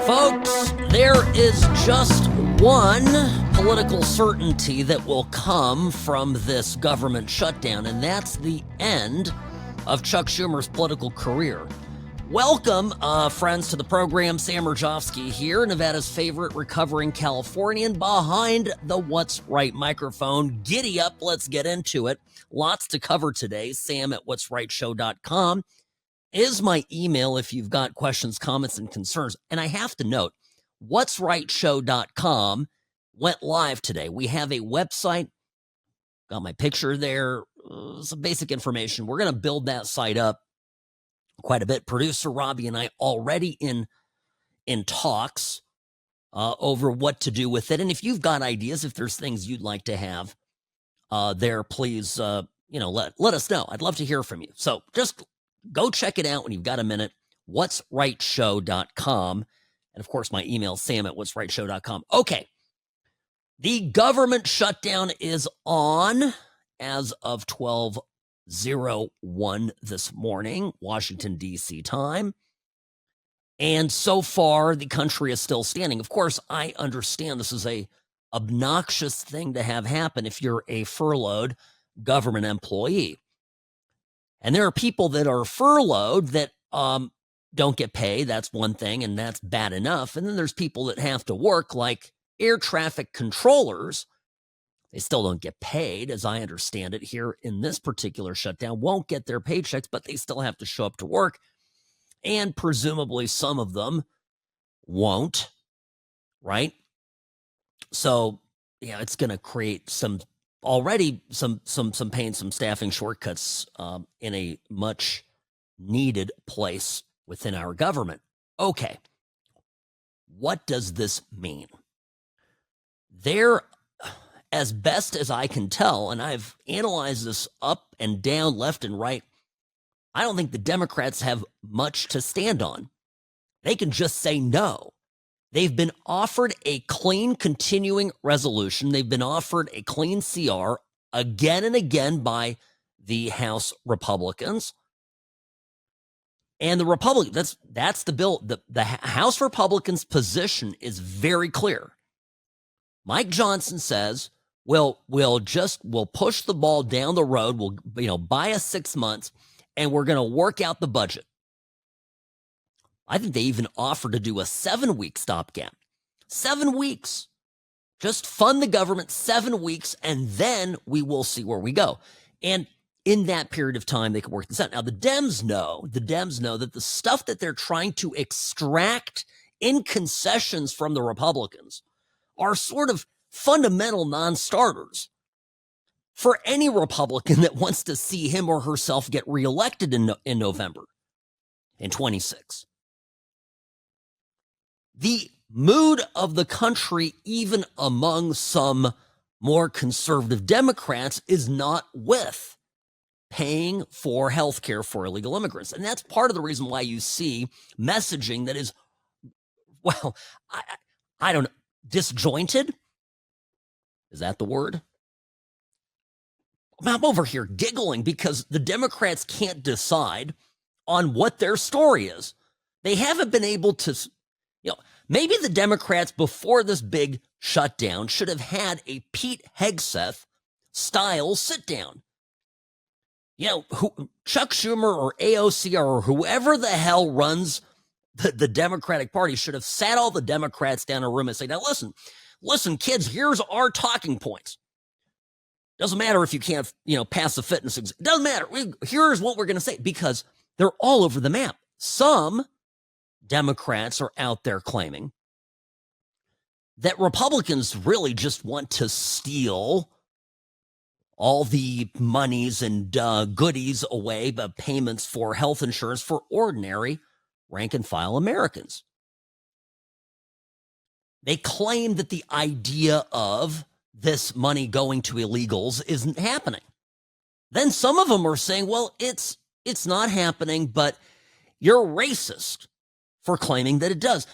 Folks, there is just one political certainty that will come from this government shutdown, and that's the end of Chuck Schumer's political career. Welcome, friends, to the program. Sam Mirejovsky here, Nevada's favorite recovering Californian, behind the What's Right microphone. Giddy up, let's get into it. Lots to cover today. Sam@whatsrightshow.com is my email if you've got questions, comments, and concerns. And I have to note, whatsrightshow.com went live today. We have a website, got my picture there, some basic information. We're going to build that site up quite a bit. Producer Robbie and I already in talks over what to do with it. And if you've got ideas, if there's things you'd like to have there, please, let us know. I'd love to hear from you. So just go check it out when you've got a minute. whatsrightshow.com. And of course, my email, sam@whatsrightshow.com. Okay. The government shutdown is on as of 12:01 this morning, Washington, D.C. time. And so far, the country is still standing. Of course, I understand this is a obnoxious thing to have happen if you're a furloughed government employee. And there are people that are furloughed that don't get paid. That's one thing, and that's bad enough. And then there's people that have to work, like air traffic controllers. They still don't get paid, as I understand it here in this particular shutdown, won't get their paychecks, but they still have to show up to work. And presumably some of them won't, right? So, yeah, it's going to create some pain, some staffing shortcuts in a much needed place within our government. Okay. What does this mean? There, as best as I can tell, and I've analyzed this up and down, left and right, I don't think the Democrats have much to stand on. They can just say no. They've been offered a clean continuing resolution. They've been offered a clean CR again and again by the House Republicans. And the Republicans, that's the bill. The House Republicans' position is very clear. Mike Johnson says, we'll push the ball down the road. We'll, buy us 6 months, and we're going to work out the budget. I think they even offered to do a 7-week stopgap. 7 weeks. Just fund the government 7 weeks, and then we will see where we go. And in that period of time, they can work this out. Now, the Dems know that the stuff that they're trying to extract in concessions from the Republicans are sort of fundamental non-starters for any Republican that wants to see him or herself get reelected in November in 26. The mood of the country, even among some more conservative Democrats, is not with paying for health care for illegal immigrants. And that's part of the reason why you see messaging that is, well, I don't know, disjointed? Is that the word? I'm over here giggling because the Democrats can't decide on what their story is. They haven't been able to, maybe the Democrats before this big shutdown should have had a Pete Hegseth style sit down. Chuck Schumer or AOC or whoever the hell runs the Democratic Party should have sat all the Democrats down in a room and say, now listen, kids, here's our talking points. Doesn't matter if you can't, pass the fitness exam. Doesn't matter. Here's what we're going to say, because they're all over the map. Some Democrats are out there claiming that Republicans really just want to steal all the monies and goodies away, but payments for health insurance for ordinary rank and file Americans. They claim that the idea of this money going to illegals isn't happening. Then some of them are saying, well, it's not happening, but you're racist for claiming that it does.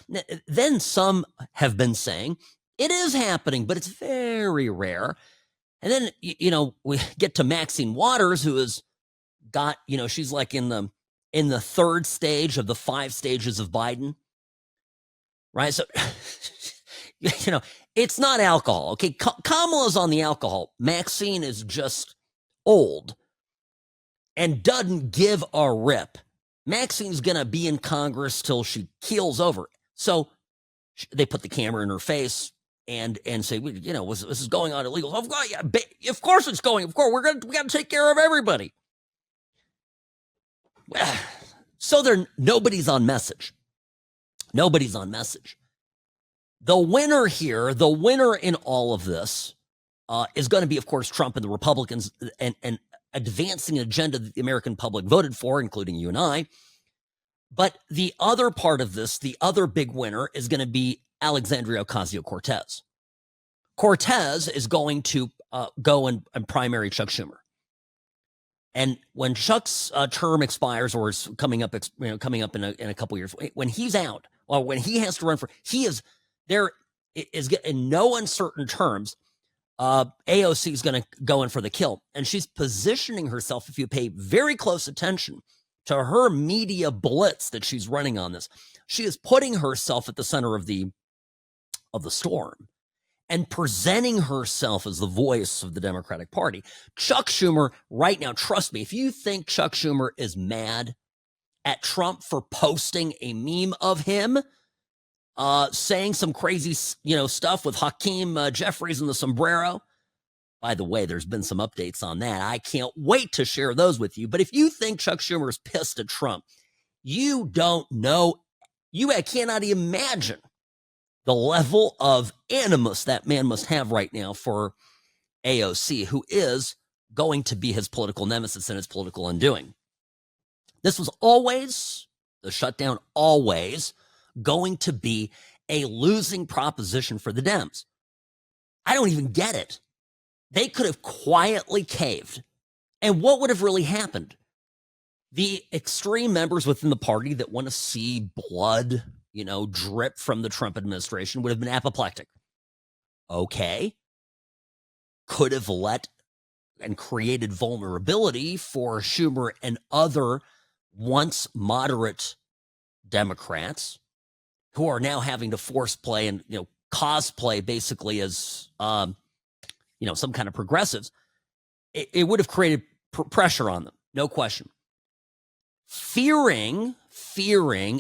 Then some have been saying it is happening, but it's very rare. And then, we get to Maxine Waters, who has got, she's like in the in the third stage of the 5 stages of Biden, right? So, it's not alcohol, okay? Kamala's on the alcohol. Maxine is just old and doesn't give a rip. Maxine's going to be in Congress till she keels over. So they put the camera in her face and say, this is going on illegal. Of course it's going. Of course, we got to take care of everybody. So nobody's on message. Nobody's on message. The winner here, the winner in all of this, is going to be, of course, Trump and the Republicans and advancing an agenda that the American public voted for, including you and I. But the other part of this, the other big winner, is going to be Alexandria Ocasio-Cortez. Cortez is going to go and primary Chuck Schumer. And when Chuck's term expires, or is coming up in a couple years, when he's out, or when he has to run there is in no uncertain terms, AOC is going to go in for the kill. And she's positioning herself, if you pay very close attention to her media blitz that she's running on this, she is putting herself at the center of the storm and presenting herself as the voice of the Democratic Party. Chuck Schumer, right now, trust me, if you think Chuck Schumer is mad at Trump for posting a meme of him saying some crazy, stuff with Hakeem Jeffries and the sombrero. By the way, there's been some updates on that. I can't wait to share those with you. But if you think Chuck Schumer is pissed at Trump, you don't know. You cannot imagine the level of animus that man must have right now for AOC, who is going to be his political nemesis and his political undoing. This was always, the shutdown always, going to be a losing proposition for the Dems. I don't even get it. They could have quietly caved. And what would have really happened? The extreme members within the party that want to see blood, drip from the Trump administration would have been apoplectic. Okay. Could have let and created vulnerability for Schumer and other once moderate Democrats who are now having to force play and, cosplay basically as, some kind of progressives. It would have created pressure on them. No question. Fearing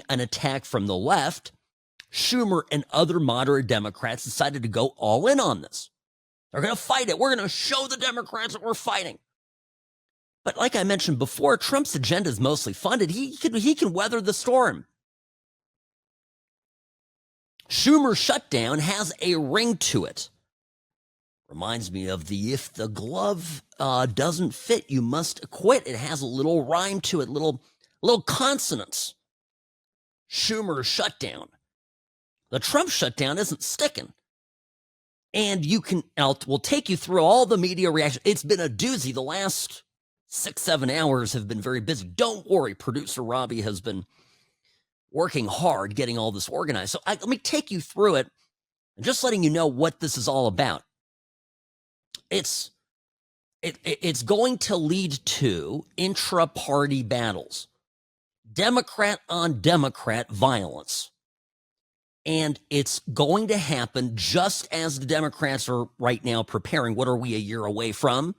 an attack from the left, Schumer and other moderate Democrats decided to go all in on this. They're going to fight it. We're going to show the Democrats that we're fighting. But like I mentioned before, Trump's agenda is mostly funded. He can weather the storm. Schumer's shutdown has a ring to it. Reminds me of if the glove doesn't fit, you must quit. It has a little rhyme to it, little consonants. Schumer's shutdown. The Trump shutdown isn't sticking. And we'll take you through all the media reaction. It's been a doozy. The last 6-7 hours have been very busy. Don't worry, producer Robbie has been working hard getting all this organized. So let me take you through it and just letting you know what this is all about. It's going to lead to intra-party battles, Democrat on Democrat violence. And it's going to happen just as the Democrats are right now preparing. What are we a year away from?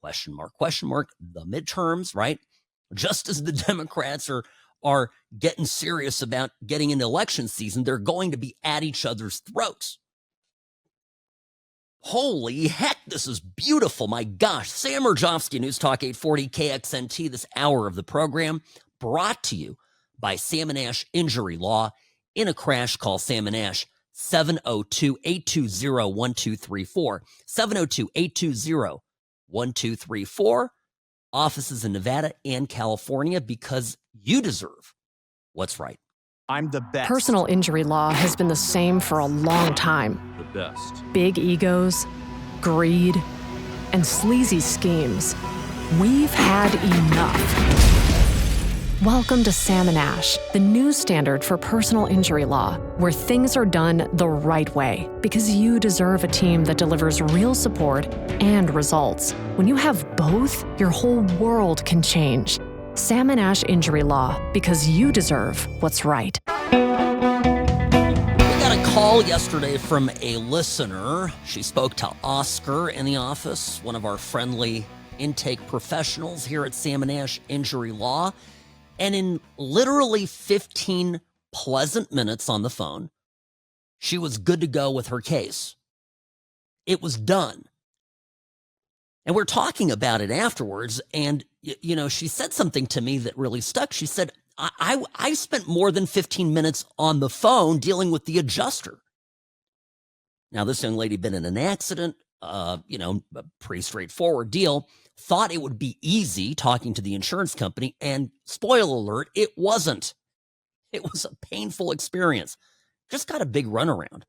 Question mark, the midterms, right? Just as the Democrats are getting serious about getting into election season, they're going to be at each other's throats. Holy heck, this is beautiful. My gosh. Sam Mirejovsky, News Talk 840 KXNT, this hour of the program, brought to you by Sam & Ash Injury Law. In a crash, call Sam & Ash, 702-820-1234. 702-820-1234. Offices in Nevada and California, because you deserve what's right. I'm the best. Personal injury law has been the same for a long time. The best. Big egos, greed, and sleazy schemes. We've had enough. Welcome to Sam & Ash, the new standard for personal injury law, where things are done the right way, because you deserve a team that delivers real support and results. When you have both, your whole world can change. Sam and Ash Injury Law, because you deserve what's right. We got a call yesterday from a listener. She spoke to Oscar in the office, one of our friendly intake professionals here at Sam and Ash Injury Law. And in literally 15 pleasant minutes on the phone, she was good to go with her case. It was done. And we're talking about it afterwards, and, you know, she said something to me that really stuck. She said, I spent more than 15 minutes on the phone dealing with the adjuster. Now, this young lady had been in an accident, a pretty straightforward deal, thought it would be easy talking to the insurance company, and spoiler alert, it wasn't. It was a painful experience. Just got a big runaround.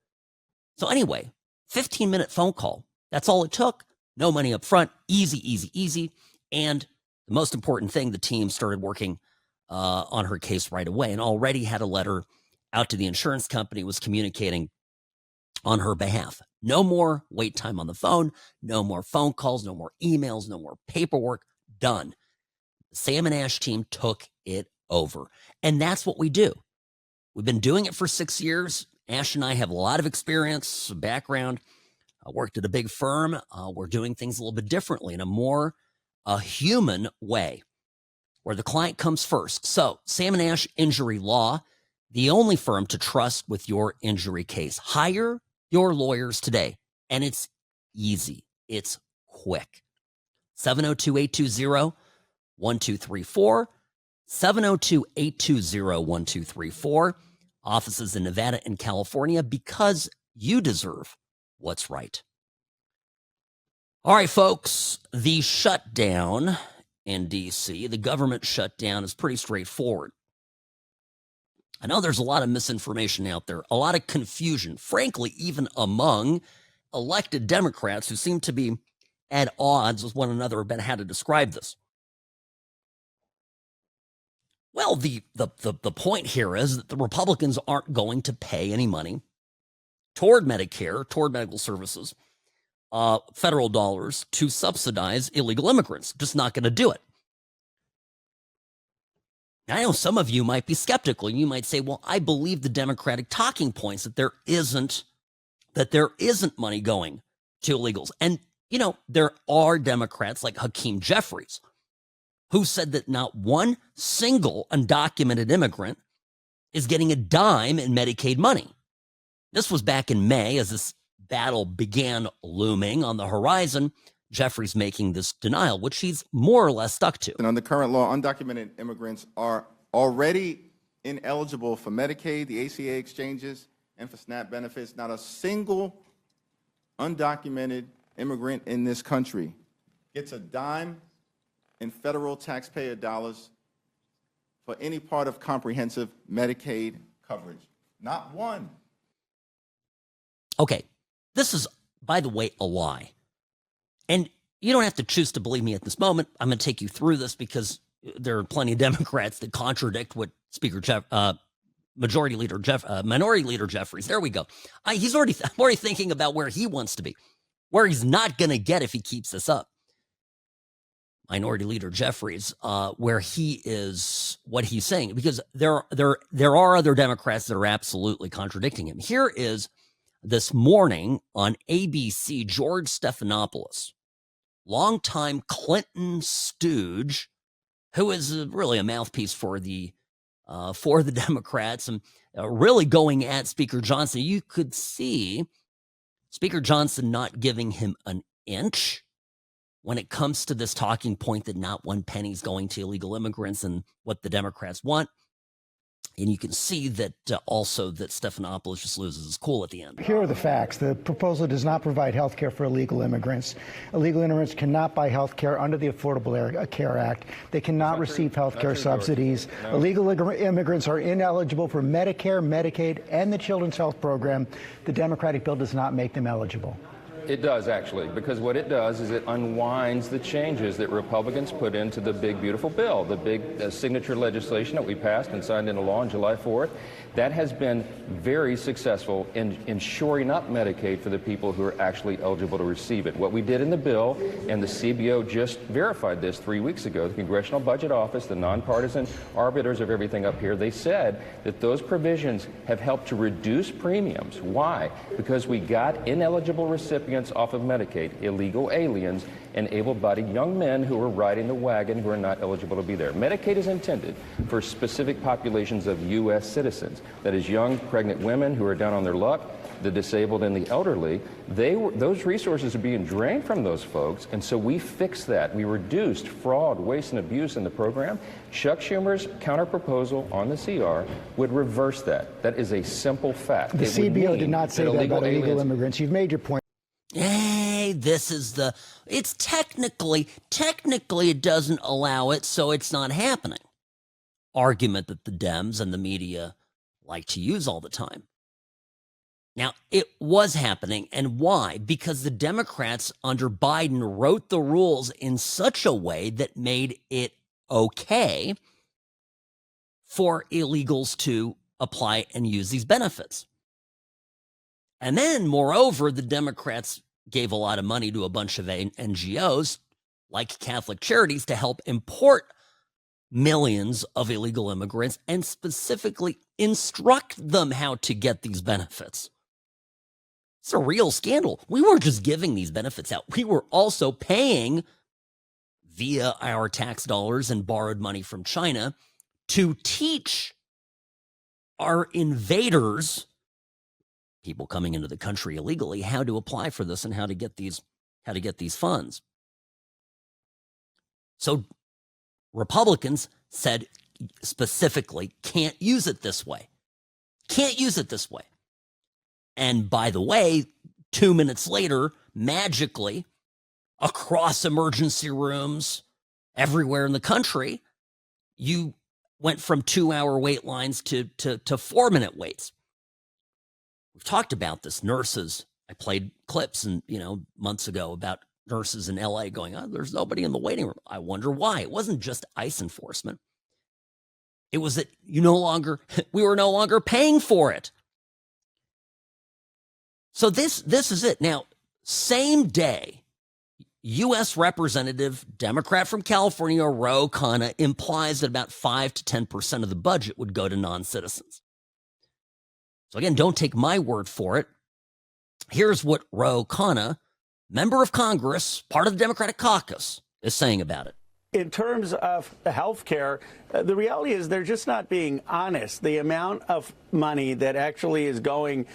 So anyway, 15-minute phone call. That's all it took. No money up front. Easy, easy, easy. And the most important thing, the team started working on her case right away and already had a letter out to the insurance company, was communicating on her behalf. No more wait time on the phone. No more phone calls. No more emails. No more paperwork. Done. The Sam and Ash team took it over. And that's what we do. We've been doing it for 6 years. Ash and I have a lot of experience, background. I worked at a big firm. We're doing things a little bit differently in a more human way where the client comes first. So Sam and Ash Injury Law, the only firm to trust with your injury case. Hire your lawyers today. And it's easy. It's quick. 702-820-1234. 702-820-1234. Offices in Nevada and California, because you deserve what's right. All right, folks, the shutdown in D.C., the government shutdown, is pretty straightforward. I know there's a lot of misinformation out there, a lot of confusion, frankly, even among elected Democrats who seem to be at odds with one another about how to describe this. Well, the point here is that the Republicans aren't going to pay any money toward Medicare, toward medical services, federal dollars to subsidize illegal immigrants. Just not going to do it. Now, I know some of you might be skeptical. You might say, well, I believe the Democratic talking points that there isn't money going to illegals. And, there are Democrats like Hakeem Jeffries who said that not one single undocumented immigrant is getting a dime in Medicaid money. This was back in May as this battle began looming on the horizon. Jeffries making this denial, which he's more or less stuck to. And under current law, undocumented immigrants are already ineligible for Medicaid, the ACA exchanges, and for SNAP benefits. Not a single undocumented immigrant in this country gets a dime in federal taxpayer dollars for any part of comprehensive Medicaid coverage. Not one. Okay, this is, by the way, a lie. And you don't have to choose to believe me at this moment. I'm going to take you through this because there are plenty of Democrats that contradict what Minority Leader Jeffries. There we go. I'm already thinking about where he wants to be, where he's not going to get if he keeps this up. Minority Leader Jeffries, where he is, what he's saying, because there are other Democrats that are absolutely contradicting him. Here is this morning on ABC, George Stephanopoulos, longtime Clinton stooge, who is really a mouthpiece for the Democrats and really going at Speaker Johnson. You could see Speaker Johnson not giving him an inch when it comes to this talking point that not one penny is going to illegal immigrants and what the Democrats want. And you can see that also that Stephanopoulos just loses his cool at the end. Here are the facts. The proposal does not provide health care for illegal immigrants. Illegal immigrants cannot buy health care under the Affordable Care Act. They cannot receive health care subsidies. No. Illegal immigrants are ineligible for Medicare, Medicaid, and the Children's Health Program. The Democratic bill does not make them eligible. It does, actually, because what it does is it unwinds the changes that Republicans put into the big, beautiful bill, the big signature legislation that we passed and signed into law on July 4th. That has been very successful in shoring up Medicaid for the people who are actually eligible to receive it. What we did in the bill, and the CBO just verified this 3 weeks ago, the Congressional Budget Office, the nonpartisan arbiters of everything up here, they said that those provisions have helped to reduce premiums. Why? Because we got ineligible recipients off of Medicaid, illegal aliens, and able-bodied young men who are riding the wagon who are not eligible to be there. Medicaid is intended for specific populations of U.S. citizens. That is young, pregnant women who are down on their luck, the disabled and the elderly. Those resources are being drained from those folks, and so we fixed that. We reduced fraud, waste, and abuse in the program. Chuck Schumer's counterproposal on the CR would reverse that. That is a simple fact. The CBO did not say that about illegal immigrants. You've made your point. Hey, this is it's technically it doesn't allow it, so it's not happening. Argument that the Dems and the media like to use all the time. Now, it was happening, and why? Because the Democrats under Biden wrote the rules in such a way that made it okay for illegals to apply and use these benefits. And then, moreover, the Democrats gave a lot of money to a bunch of NGOs, like Catholic Charities, to help import millions of illegal immigrants and specifically instruct them how to get these benefits. It's a real scandal. We weren't just giving these benefits out. We were also paying via our tax dollars and borrowed money from China to teach our invaders, people coming into the country illegally, how to apply for this and how to get these funds. So Republicans said specifically, can't use it this way. Can't use it this way. And by the way, 2 minutes later, magically, across emergency rooms everywhere in the country, you went from 2-hour wait lines to 4-minute waits. We've talked about this. Nurses, I played clips and months ago about nurses in LA going, there's nobody in the waiting room. I wonder why. It wasn't just ICE enforcement. It was that we were no longer paying for it. So this is it. Now, same day, U.S. Representative, Democrat from California, Ro Khanna, implies that about 5 to 10% of the budget would go to non-citizens. So again, don't take my word for it. Here's what Ro Khanna, member of Congress, part of the Democratic caucus, is saying about it. In terms of health care, the reality is they're just not being honest. The amount of money that actually is going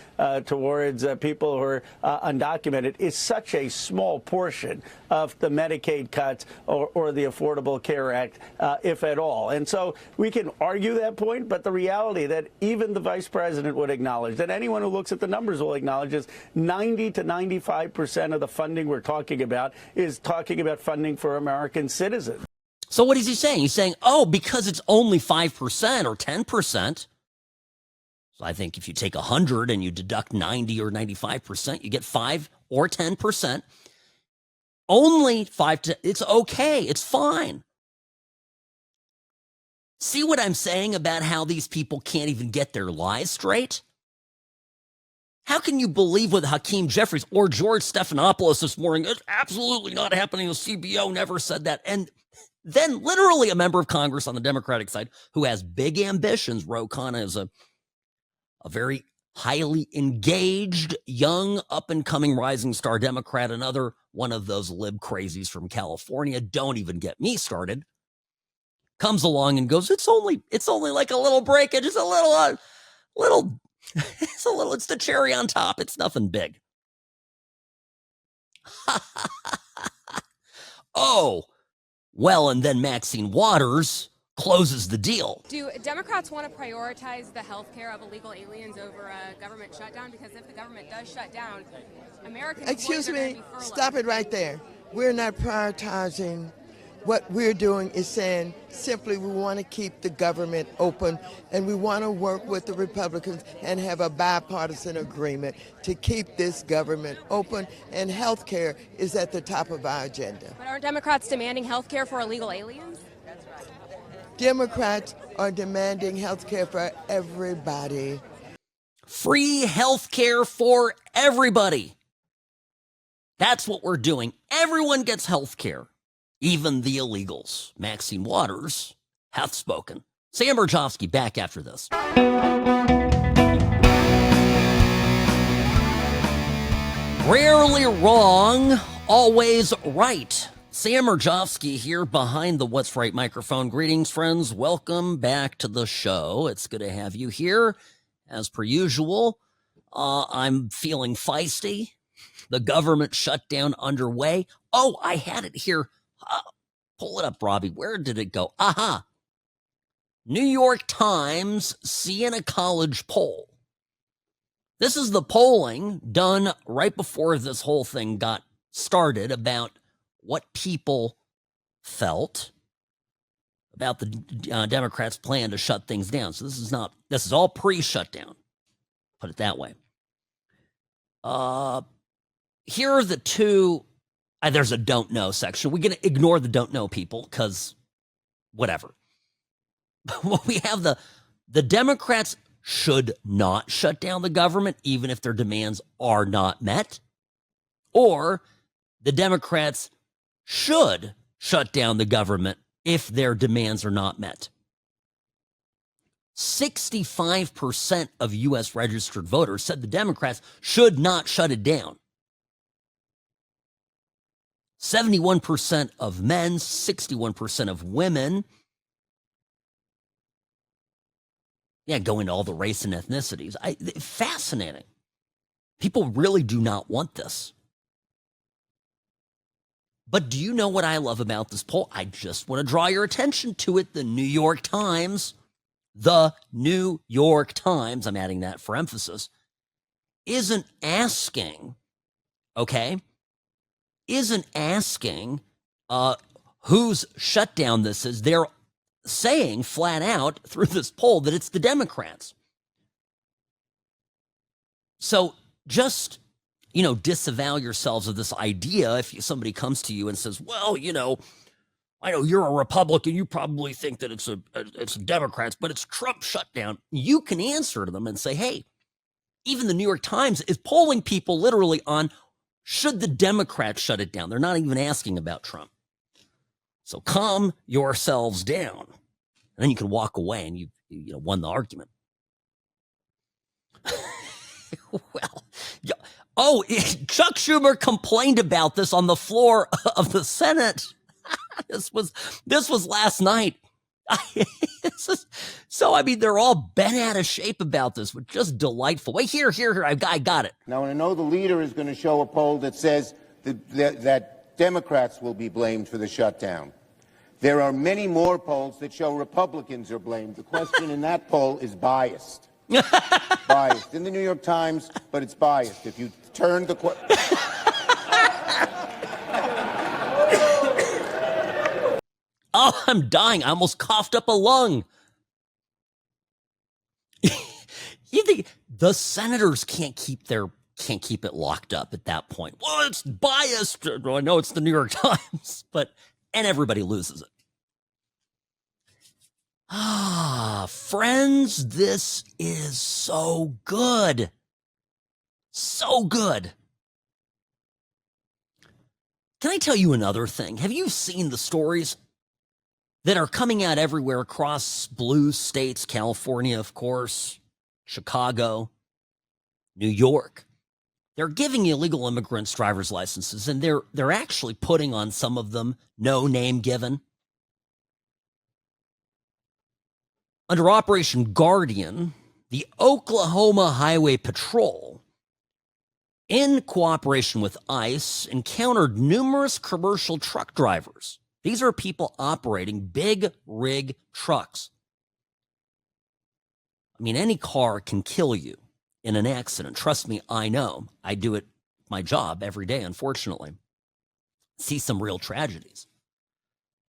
towards people who are undocumented is such a small portion of the Medicaid cuts or the Affordable Care Act, if at all. And so we can argue that point, but the reality that even the vice president would acknowledge, that anyone who looks at the numbers will acknowledge, is 90 to 95% of the funding we're talking about is talking about funding for American citizens. So what is he saying? He's saying, because it's only 5% or 10%. So I think if you take 100 and you deduct 90 or 95%, you get 5 or 10%. Only 5 to, it's okay. It's fine. See what I'm saying about how these people can't even get their lies straight? How can you believe what Hakeem Jeffries or George Stephanopoulos this morning? It's absolutely not happening. The CBO never said that. And then literally a member of Congress on the Democratic side who has big ambitions. Ro Khanna is a very highly engaged, young, up-and-coming rising star Democrat, another one of those lib crazies from California. Don't even get me started. Comes along and goes, it's only like a little breakage. It's a little, it's the cherry on top. It's nothing big. Well, and then Maxine Waters closes the deal. Do Democrats want to prioritize the health care of illegal aliens over a government shutdown? Because if the government does shut down, Americans... Excuse me, stop it right there. We're not prioritizing What we're doing is saying simply we want to keep the government open, and we want to work with the Republicans and have a bipartisan agreement to keep this government open, and health care is at the top of our agenda. But aren't Democrats demanding health care for illegal aliens? Democrats are demanding health care for everybody. Free health care for everybody. That's what we're doing. Everyone gets health care. Even the illegals. Maxine Waters hath spoken. Sam Mirejovsky back after this. Rarely wrong, always right. Sam Mirejovsky here behind the What's Right microphone. Greetings, friends. Welcome back to the show. It's good to have you here. As per usual, I'm feeling feisty. The government shutdown underway. Oh, I had it here. Pull it up, Robbie. Where did it go? Aha. New York Times Siena College poll. This is the polling done right before this whole thing got started about what people felt about the Democrats' plan to shut things down. So this is all pre-shutdown. Put it that way. Here are the two. There's a don't know section. We're going to ignore the don't know people because whatever. We have the Democrats should not shut down the government even if their demands are not met. Or the Democrats should shut down the government if their demands are not met. 65% of U.S. registered voters said the Democrats should not shut it down. 71% of men, 61% of women. Yeah, go into all the race and ethnicities. Fascinating. People really do not want this. But do you know what I love about this poll? I just want to draw your attention to it. The New York Times, I'm adding that for emphasis, isn't asking whose shutdown this is. They're saying flat out through this poll that it's the Democrats. So just, disavow yourselves of this idea if somebody comes to you and says, well, I know you're a Republican. You probably think that it's Democrats, but it's Trump shutdown. You can answer to them and say, hey, even the New York Times is polling people literally on should the Democrats shut it down. They're not even asking about Trump. So calm yourselves down. And then you can walk away and you won the argument. Well, Chuck Schumer complained about this on the floor of the Senate. This was last night. They're all bent out of shape about this, which is just delightful. Wait, here, I got it. Now, I know the leader is going to show a poll that says that Democrats will be blamed for the shutdown. There are many more polls that show Republicans are blamed. The question in that poll is biased. Biased. In the New York Times, but it's biased. If you turn the Oh, I'm dying. I almost coughed up a lung. You think the senators can't keep it locked up at that point? Well, it's biased. I know it's the New York Times, and everybody loses it. Friends, this is so good. So good. Can I tell you another thing? Have you seen the stories that are coming out everywhere across blue states, California, of course, Chicago, New York? They're giving illegal immigrants driver's licenses, and they're actually putting on some of them no name given. Under Operation Guardian, the Oklahoma Highway Patrol, in cooperation with ICE, encountered numerous commercial truck drivers. These are people operating big rig trucks. Any car can kill you in an accident. Trust me, I know. I do it my job every day, unfortunately. See some real tragedies.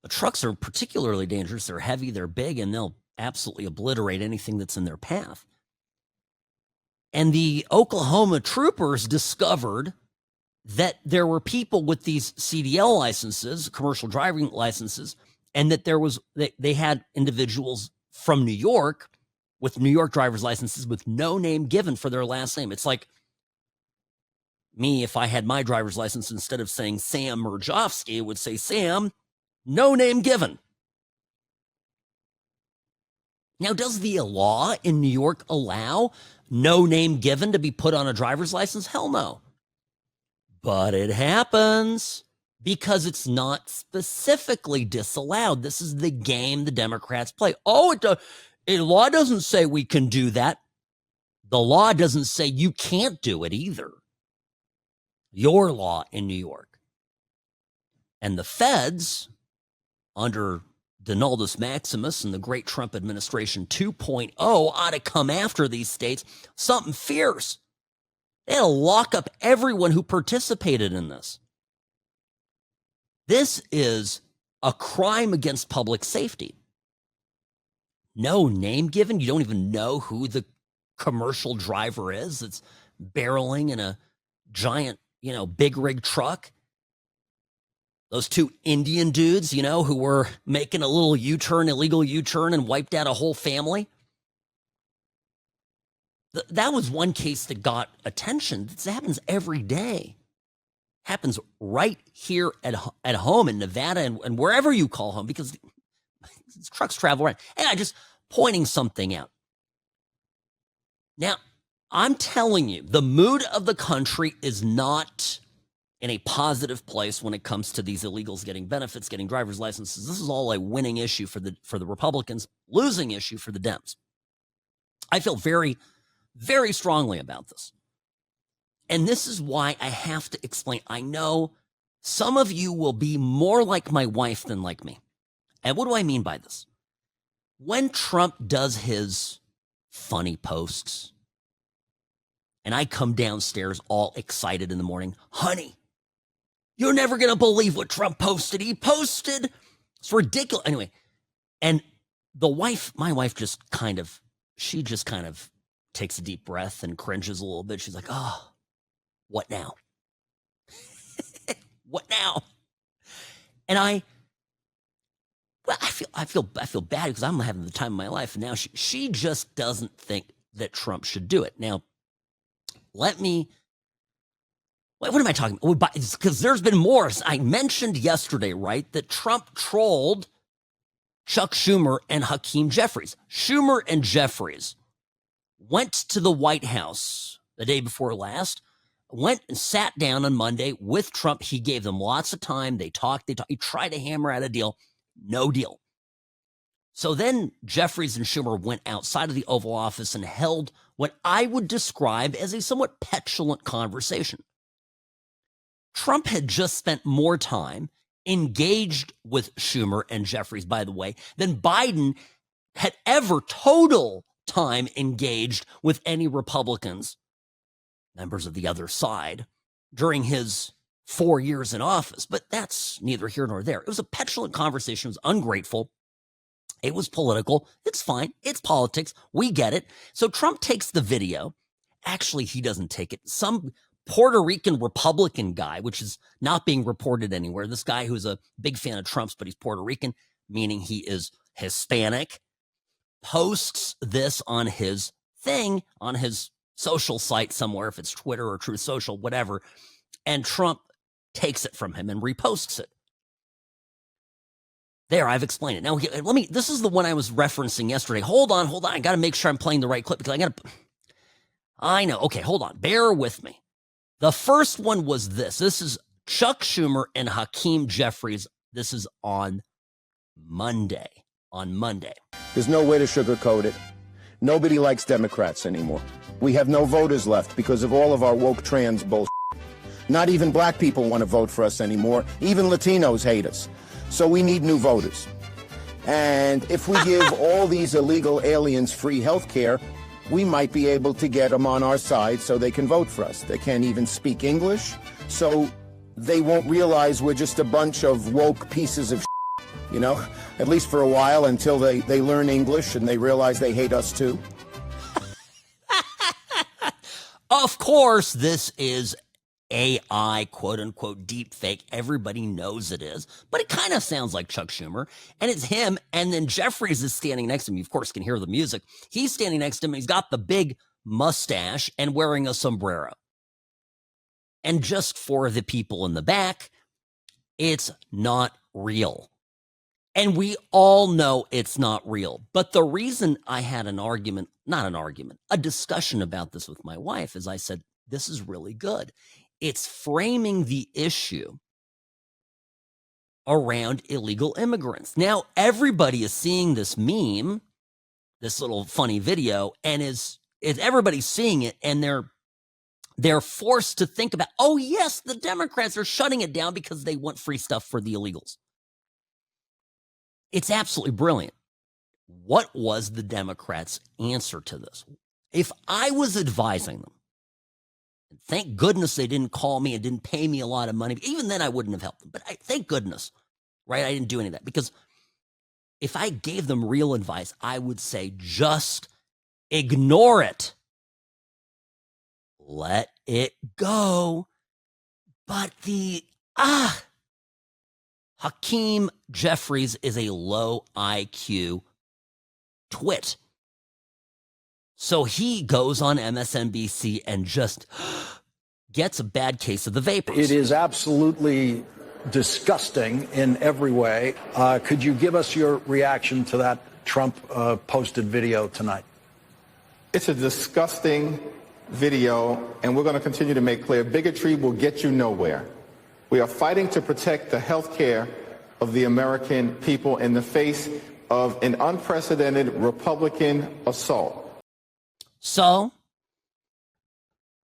The trucks are particularly dangerous. They're heavy, they're big, and they'll absolutely obliterate anything that's in their path. And the Oklahoma troopers discovered that there were people with these CDL licenses, commercial driving licenses, and that they had individuals from New York with New York driver's licenses with no name given for their last name. It's like me, if I had my driver's license, instead of saying Sam Mirejovsky, it would say Sam, no name given. Now, does the law in New York allow no name given to be put on a driver's license? Hell no. But it happens because it's not specifically disallowed. This is the game the Democrats play. Oh, the law doesn't say we can do that. The law doesn't say you can't do it either. Your law in New York. And the feds, under Donaldus Maximus and the great Trump administration 2.0, ought to come after these states. Something fierce. They had to lock up everyone who participated in this. This is a crime against public safety. No name given. You don't even know who the commercial driver is that's barreling in a giant, big rig truck. Those two Indian dudes, who were making a little U-turn, illegal U-turn, and wiped out a whole family. That was one case that got attention. This happens every day. Happens right here at home in Nevada and wherever you call home, because trucks travel around. And I'm just pointing something out. Now, I'm telling you, the mood of the country is not in a positive place when it comes to these illegals getting benefits, getting driver's licenses. This is all a winning issue for the Republicans, losing issue for the Dems. I feel very, very strongly about this. And this is why I have to explain. I know some of you will be more like my wife than like me. And what do I mean by this? When Trump does his funny posts, and I come downstairs all excited in the morning, honey, you're never going to believe what Trump posted. He posted, it's ridiculous. Anyway, and my wife just kind of takes a deep breath and cringes a little bit. She's like, oh, what now? What now? And I feel bad because I'm having the time of my life. And now she just doesn't think that Trump should do it. Now, what am I talking about? Because there's been more. I mentioned yesterday, right, that Trump trolled Chuck Schumer and Hakeem Jeffries. Schumer and Jeffries went to the White House the day before last, went and sat down on Monday with Trump. He gave them lots of time. They talked. He tried to hammer out a deal. No deal. So then Jeffries and Schumer went outside of the Oval Office and held what I would describe as a somewhat petulant conversation. Trump had just spent more time engaged with Schumer and Jeffries, by the way, than Biden had ever total time engaged with any Republicans, members of the other side, during his 4 years in office. But that's neither here nor there. It was a petulant conversation. It was ungrateful. It was political. It's fine. It's politics. We get it. So Trump takes the video. Actually, he doesn't take it. Some Puerto Rican Republican guy, which is not being reported anywhere. This guy who's a big fan of Trump's, but he's Puerto Rican, meaning he is Hispanic, posts this on his thing, on his social site somewhere, if it's Twitter or Truth Social, whatever, and Trump takes it from him and reposts it. There, I've explained it. Now, this is the one I was referencing yesterday. Hold on. I got to make sure I'm playing the right clip because I know. Okay, hold on. Bear with me. The first one was this. This is Chuck Schumer and Hakeem Jeffries. This is on Monday. There's no way to sugarcoat it. Nobody likes Democrats anymore. We have no voters left because of all of our woke trans bullshit. Not even black people want to vote for us anymore. Even Latinos hate us. So we need new voters. And if we give all these illegal aliens free health care, we might be able to get them on our side so they can vote for us. They can't even speak English, so they won't realize we're just a bunch of woke pieces of shit. you know, at least for a while until they learn English and they realize they hate us too. Of course, this is AI, quote unquote, deep fake. Everybody knows it is, but it kind of sounds like Chuck Schumer, and it's him. And then Jeffries is standing next to him. You, of course, can hear the music. He's standing next to him. He's got the big mustache and wearing a sombrero. And just for the people in the back, it's not real. And we all know it's not real. But the reason I had a discussion about this with my wife is I said, this is really good. It's framing the issue around illegal immigrants. Now, everybody is seeing this meme, this little funny video, and everybody's seeing it, and they're forced to think about, oh, yes, the Democrats are shutting it down because they want free stuff for the illegals. It's absolutely brilliant. What was the Democrats' answer to this? If I was advising them, thank goodness they didn't call me and didn't pay me a lot of money. Even then, I wouldn't have helped them. But thank goodness, right? I didn't do any of that. Because if I gave them real advice, I would say just ignore it. Let it go. But Hakeem Jeffries is a low IQ twit. So he goes on MSNBC and just gets a bad case of the vapors. It is absolutely disgusting in every way. Could you give us your reaction to that Trump posted video tonight? It's a disgusting video, and we're going to continue to make clear bigotry will get you nowhere. We are fighting to protect the health care of the American people in the face of an unprecedented Republican assault. So,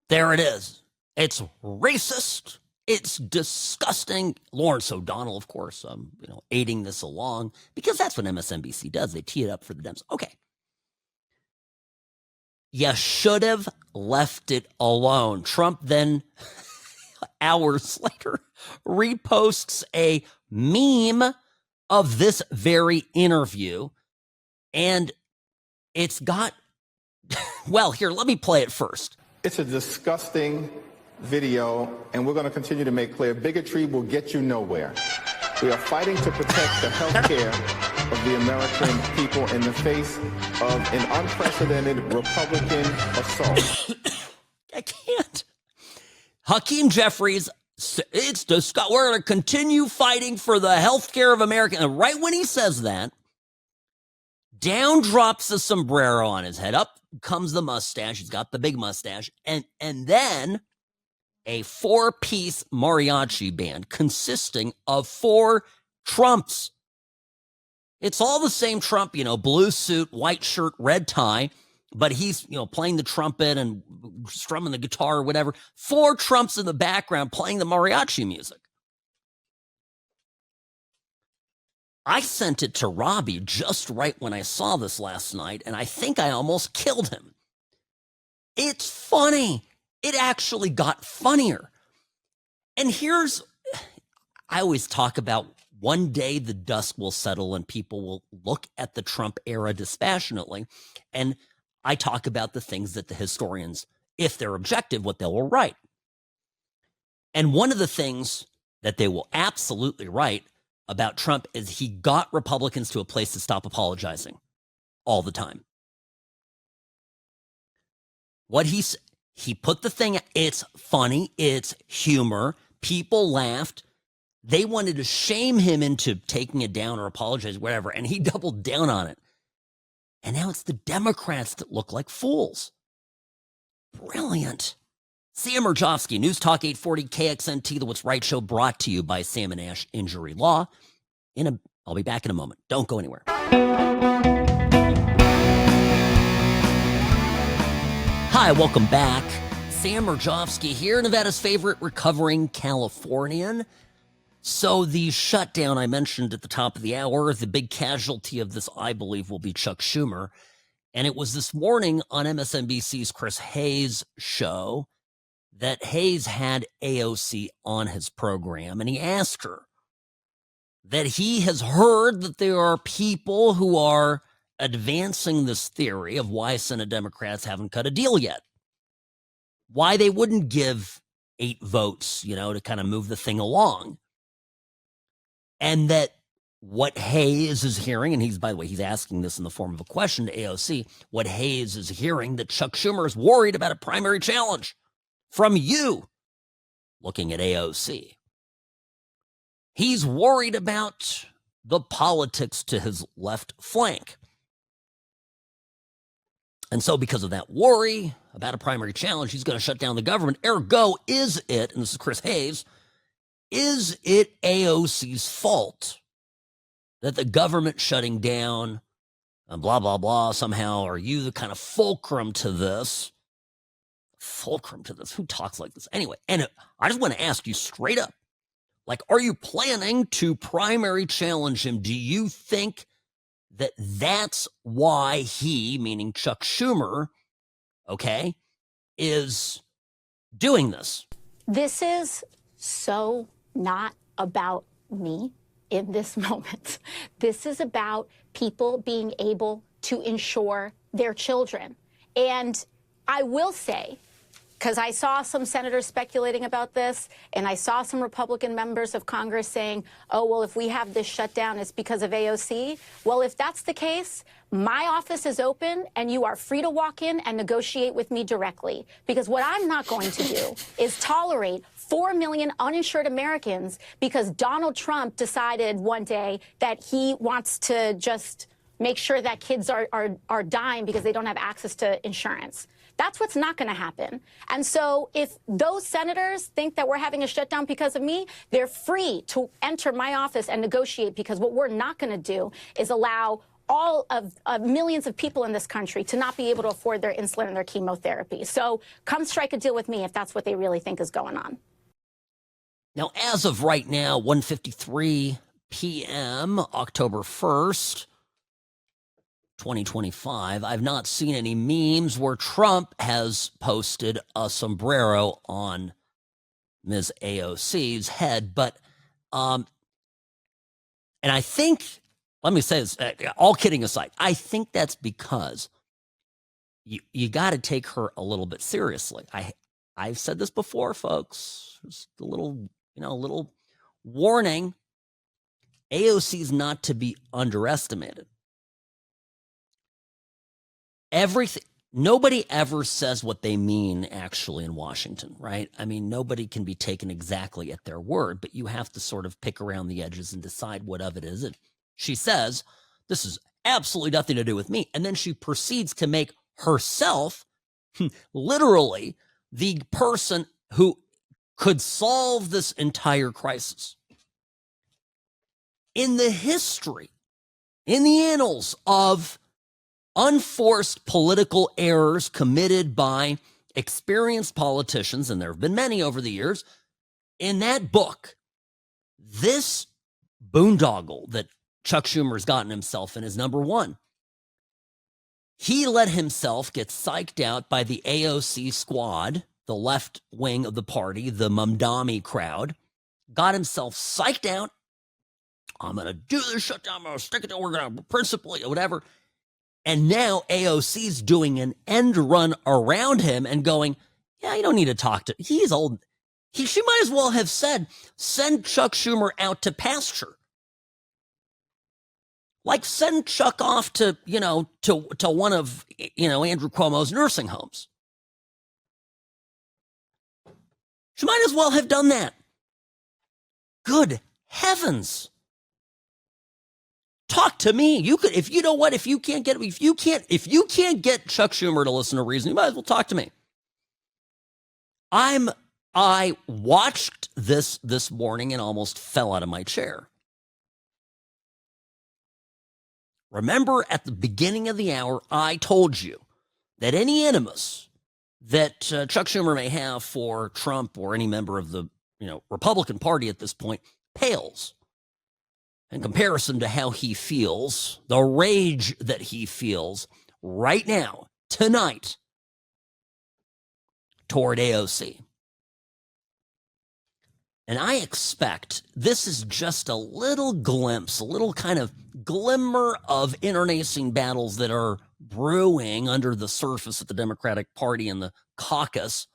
there it is. It's racist. It's disgusting. Lawrence O'Donnell, of course, aiding this along, because that's what MSNBC does. They tee it up for the Dems. Okay. You should have left it alone. Trump then, hours later, reposts a meme of this very interview. And it's got, well, here, let me play it first. It's a disgusting video, and we're going to continue to make clear bigotry will get you nowhere. We are fighting to protect the health care of the American people in the face of an unprecedented Republican assault. I can't. Hakeem Jeffries, we're going to continue fighting for the health care of America. And right when he says that, down drops the sombrero on his head. Up comes the mustache. He's got the big mustache. And then a 4-piece mariachi band consisting of 4 Trumps. It's all the same Trump, blue suit, white shirt, red tie, but he's, playing the trumpet and strumming the guitar or whatever. 4 Trumps in the background playing the mariachi music. I sent it to Robbie just right when I saw this last night, and I think I almost killed him. It's funny. It actually got funnier. And I always talk about one day the dust will settle and people will look at the Trump era dispassionately. And I talk about the things that the historians, if they're objective, what they will write. And one of the things that they will absolutely write about Trump is he got Republicans to a place to stop apologizing all the time. He put the thing, it's funny, it's humor, people laughed. They wanted to shame him into taking it down or apologize, whatever, and he doubled down on it. And now it's the Democrats that look like fools. Brilliant. Sam Mirejovsky, News Talk 840 KXNT, the What's Right Show, brought to you by Sam & Ash Injury Law. I'll be back in a moment. Don't go anywhere. Hi, welcome back. Sam Mirejovsky here, Nevada's favorite recovering Californian. So the shutdown I mentioned at the top of the hour, the big casualty of this, I believe, will be Chuck Schumer. And it was this morning on MSNBC's Chris Hayes' show that Hayes had AOC on his program, and he asked her, that he has heard that there are people who are advancing this theory of why Senate Democrats haven't cut a deal yet. Why they wouldn't give 8 votes, to kind of move the thing along. And that what Hayes is hearing, and he's, by the way, he's asking this in the form of a question to AOC, what Hayes is hearing, that Chuck Schumer is worried about a primary challenge from you, looking at AOC. He's worried about the politics to his left flank. And so because of that worry about a primary challenge, he's going to shut down the government. Ergo, is it, and this is Chris Hayes, is it AOC's fault that the government shutting down and blah, blah, blah, somehow, are you the kind of fulcrum to this? Fulcrum to this? Who talks like this? Anyway, and I just want to ask you straight up, like, are you planning to primary challenge him? Do you think that that's why he, meaning Chuck Schumer, okay, is doing this? This is so not about me in this moment. This is about people being able to insure their children. And I will say, because I saw some senators speculating about this, and I saw some Republican members of Congress saying, oh, well, if we have this shutdown, it's because of AOC. Well, if that's the case, my office is open, and you are free to walk in and negotiate with me directly. Because what I'm not going to do is tolerate 4 million uninsured Americans because Donald Trump decided one day that he wants to just make sure that kids are dying because they don't have access to insurance. That's what's not going to happen. And so if those senators think that we're having a shutdown because of me, they're free to enter my office and negotiate, because what we're not going to do is allow all of millions of people in this country to not be able to afford their insulin and their chemotherapy. So come strike a deal with me if that's what they really think is going on. Now, as of right now, 1:53 p.m., October 1st, 2025, I've not seen any memes where Trump has posted a sombrero on Ms. AOC's head. But, and I think, let me say this, all kidding aside, I think that's because you got to take her a little bit seriously. I've said this before, folks. Just a little, little warning. AOC is not to be underestimated. Nobody ever says what they mean actually in Washington, right? I mean, nobody can be taken exactly at their word, but you have to sort of pick around the edges and decide what of it is. And she says, this is absolutely nothing to do with me. And then she proceeds to make herself literally the person who could solve this entire crisis. In the history, in the annals of unforced political errors committed by experienced politicians, and there have been many over the years, in that book, this boondoggle that Chuck Schumer's gotten himself in is number one. He let himself get psyched out by the AOC squad, the left wing of the party, the Mamdani crowd, got himself psyched out. I'm going to do this shutdown. I'm going to stick it to, we're going to principally, whatever. And now AOC's doing an end run around him and going, yeah, you don't need to talk to, he's old. She might as well have said, send Chuck Schumer out to pasture. Like send Chuck off to, to one of, Andrew Cuomo's nursing homes. She might as well have done that. Good heavens. Talk to me. You could, if you know what, if you can't get Chuck Schumer to listen to reason, you might as well talk to me. I watched this morning and almost fell out of my chair. Remember at the beginning of the hour, I told you that any animus that Chuck Schumer may have for Trump or any member of the Republican Party at this point pales in comparison to how he feels, the rage that he feels right now, tonight, toward AOC. And I expect this is just a little glimpse, a little kind of glimmer of internecine battles that are brewing under the surface of the Democratic Party and the caucus.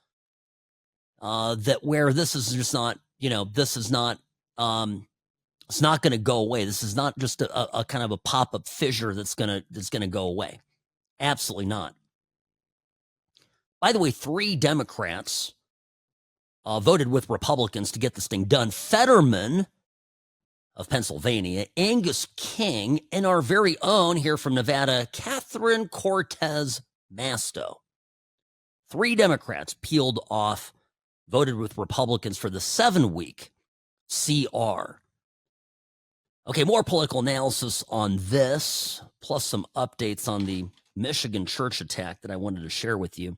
That where this is just not, this is not, it's not going to go away. This is not just a kind of a pop-up fissure that's going to go away. Absolutely not. By the way, 3 Democrats voted with Republicans to get this thing done. Fetterman of Pennsylvania, Angus King, and our very own here from Nevada, Catherine Cortez Masto. 3 Democrats peeled off, voted with Republicans for the 7-week CR. Okay, more political analysis on this, plus some updates on the Michigan church attack that I wanted to share with you.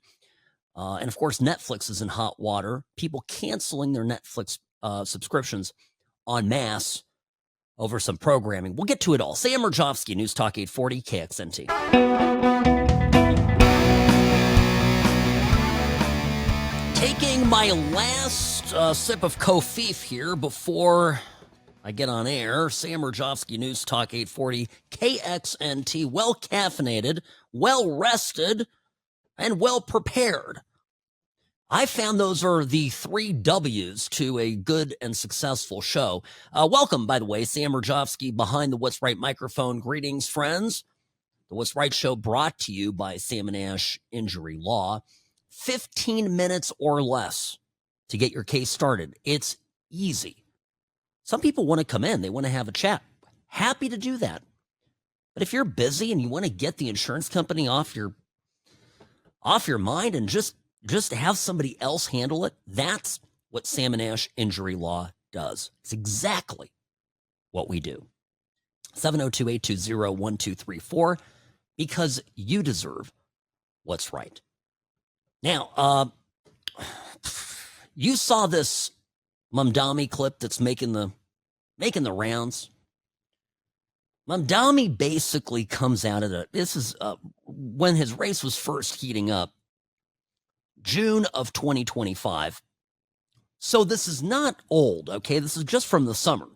And of course, Netflix is in hot water. People canceling their Netflix subscriptions en masse over some programming. We'll get to it all. Sam Mirejovsky, News Talk 840 KXNT. Taking my last sip of Kofif here before I get on air. Sam Mirejovsky, News Talk 840 KXNT. Well caffeinated, well rested, and well prepared. I found those are the 3 W's to a good and successful show. Welcome, by the way, Sam Mirejovsky behind the What's Right microphone. Greetings, friends. The What's Right show brought to you by Sam & Ash Injury Law. 15 minutes or less to get your case started. It's easy. Some people want to come in. They want to have a chat. Happy to do that. But if you're busy and you want to get the insurance company off your mind and just have somebody else handle it, that's what Sam & Ash Injury Law does. It's exactly what we do. 702-820-1234, because you deserve what's right. Now, you saw this Mamdani clip that's making the rounds. Mamdani basically comes out of this is when his race was first heating up, June of 2025. So this is not old, okay? This is just from the summer.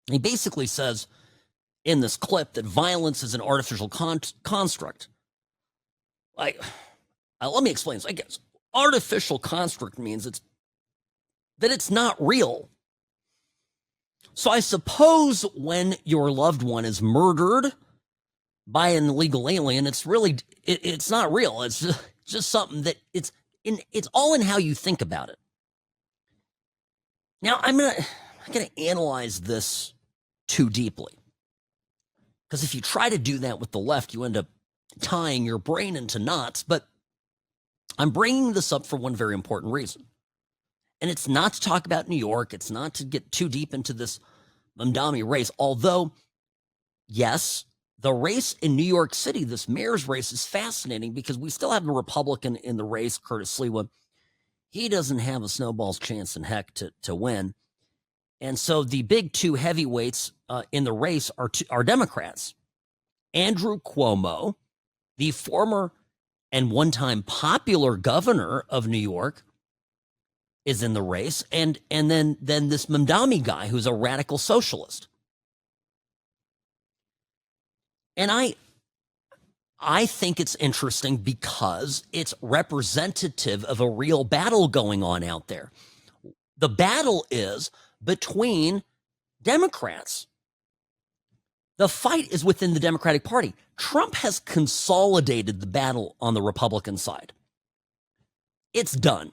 He basically says in this clip that violence is an artificial construct. Let me explain this. I guess artificial construct means it's not real. So I suppose when your loved one is murdered by an illegal alien, it's really it's not real. It's just something that it's all in how you think about it. Now I'm not gonna analyze this too deeply, because if you try to do that with the left, you end up tying your brain into knots. But I'm bringing this up for one very important reason. And it's not to talk about New York. It's not to get too deep into this Mamdani race. Although, yes, the race in New York City, this mayor's race, is fascinating because we still have a Republican in the race, Curtis Sliwa. He doesn't have a snowball's chance in heck to win. And so the big 2 heavyweights in the race are Democrats. Andrew Cuomo, the former and one-time popular governor of New York, is in the race, and then this Mamdani guy who's a radical socialist. And I think it's interesting because it's representative of a real battle going on out there. The battle is between Democrats. The fight is within the Democratic Party. Trump has consolidated the battle on the Republican side. It's done.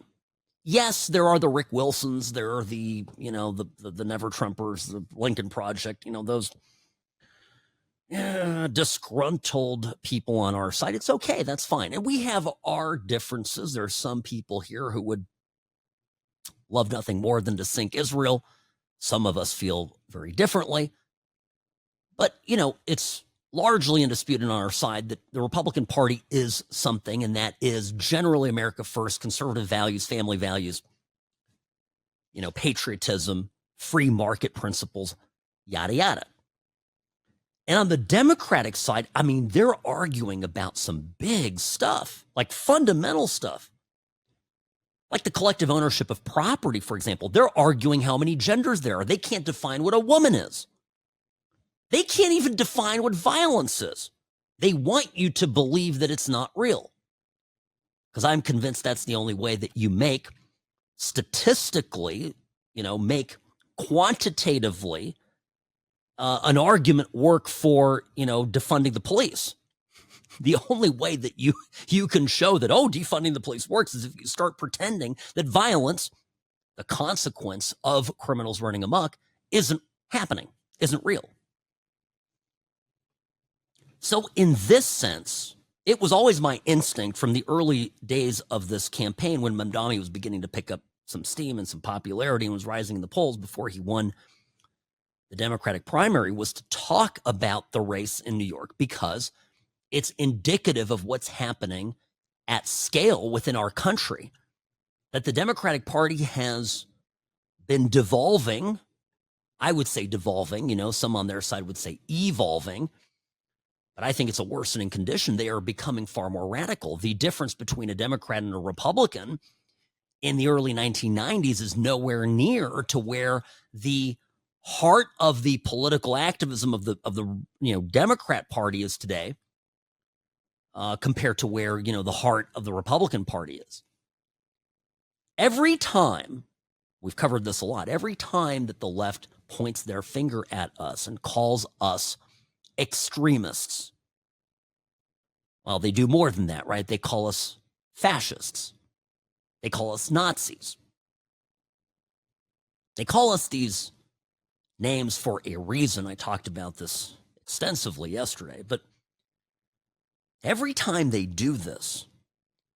Yes, there are the Rick Wilsons, there are the Never Trumpers, the Lincoln Project, those disgruntled people on our side. It's okay, that's fine. And we have our differences. There are some people here who would love nothing more than to sink Israel. Some of us feel very differently. But, it's largely undisputed on our side that the Republican Party is something, and that is generally America first, conservative values, family values, patriotism, free market principles, yada, yada. And on the Democratic side, they're arguing about some big stuff, like fundamental stuff. Like the collective ownership of property, for example. They're arguing how many genders there are. They can't define what a woman is. They can't even define what violence is. They want you to believe that it's not real. Because I'm convinced that's the only way that you make statistically, make quantitatively an argument work for, defunding the police. The only way that you can show that, defunding the police works is if you start pretending that violence, the consequence of criminals running amok, isn't happening, isn't real. So in this sense, it was always my instinct from the early days of this campaign when Mamdani was beginning to pick up some steam and some popularity and was rising in the polls before he won the Democratic primary, was to talk about the race in New York because it's indicative of what's happening at scale within our country, that the Democratic Party has been devolving. I would say devolving, some on their side would say evolving, but I think it's a worsening condition. They are becoming far more radical. The difference between a Democrat and a Republican in the early 1990s is nowhere near to where the heart of the political activism of the Democrat Party is today, compared to where the heart of the Republican Party is. Every time, we've covered this a lot, every time that the left points their finger at us and calls us extremists, well, they do more than that, right? They call us fascists. They call us Nazis. They call us these names for a reason. I talked about this extensively yesterday, but every time they do this,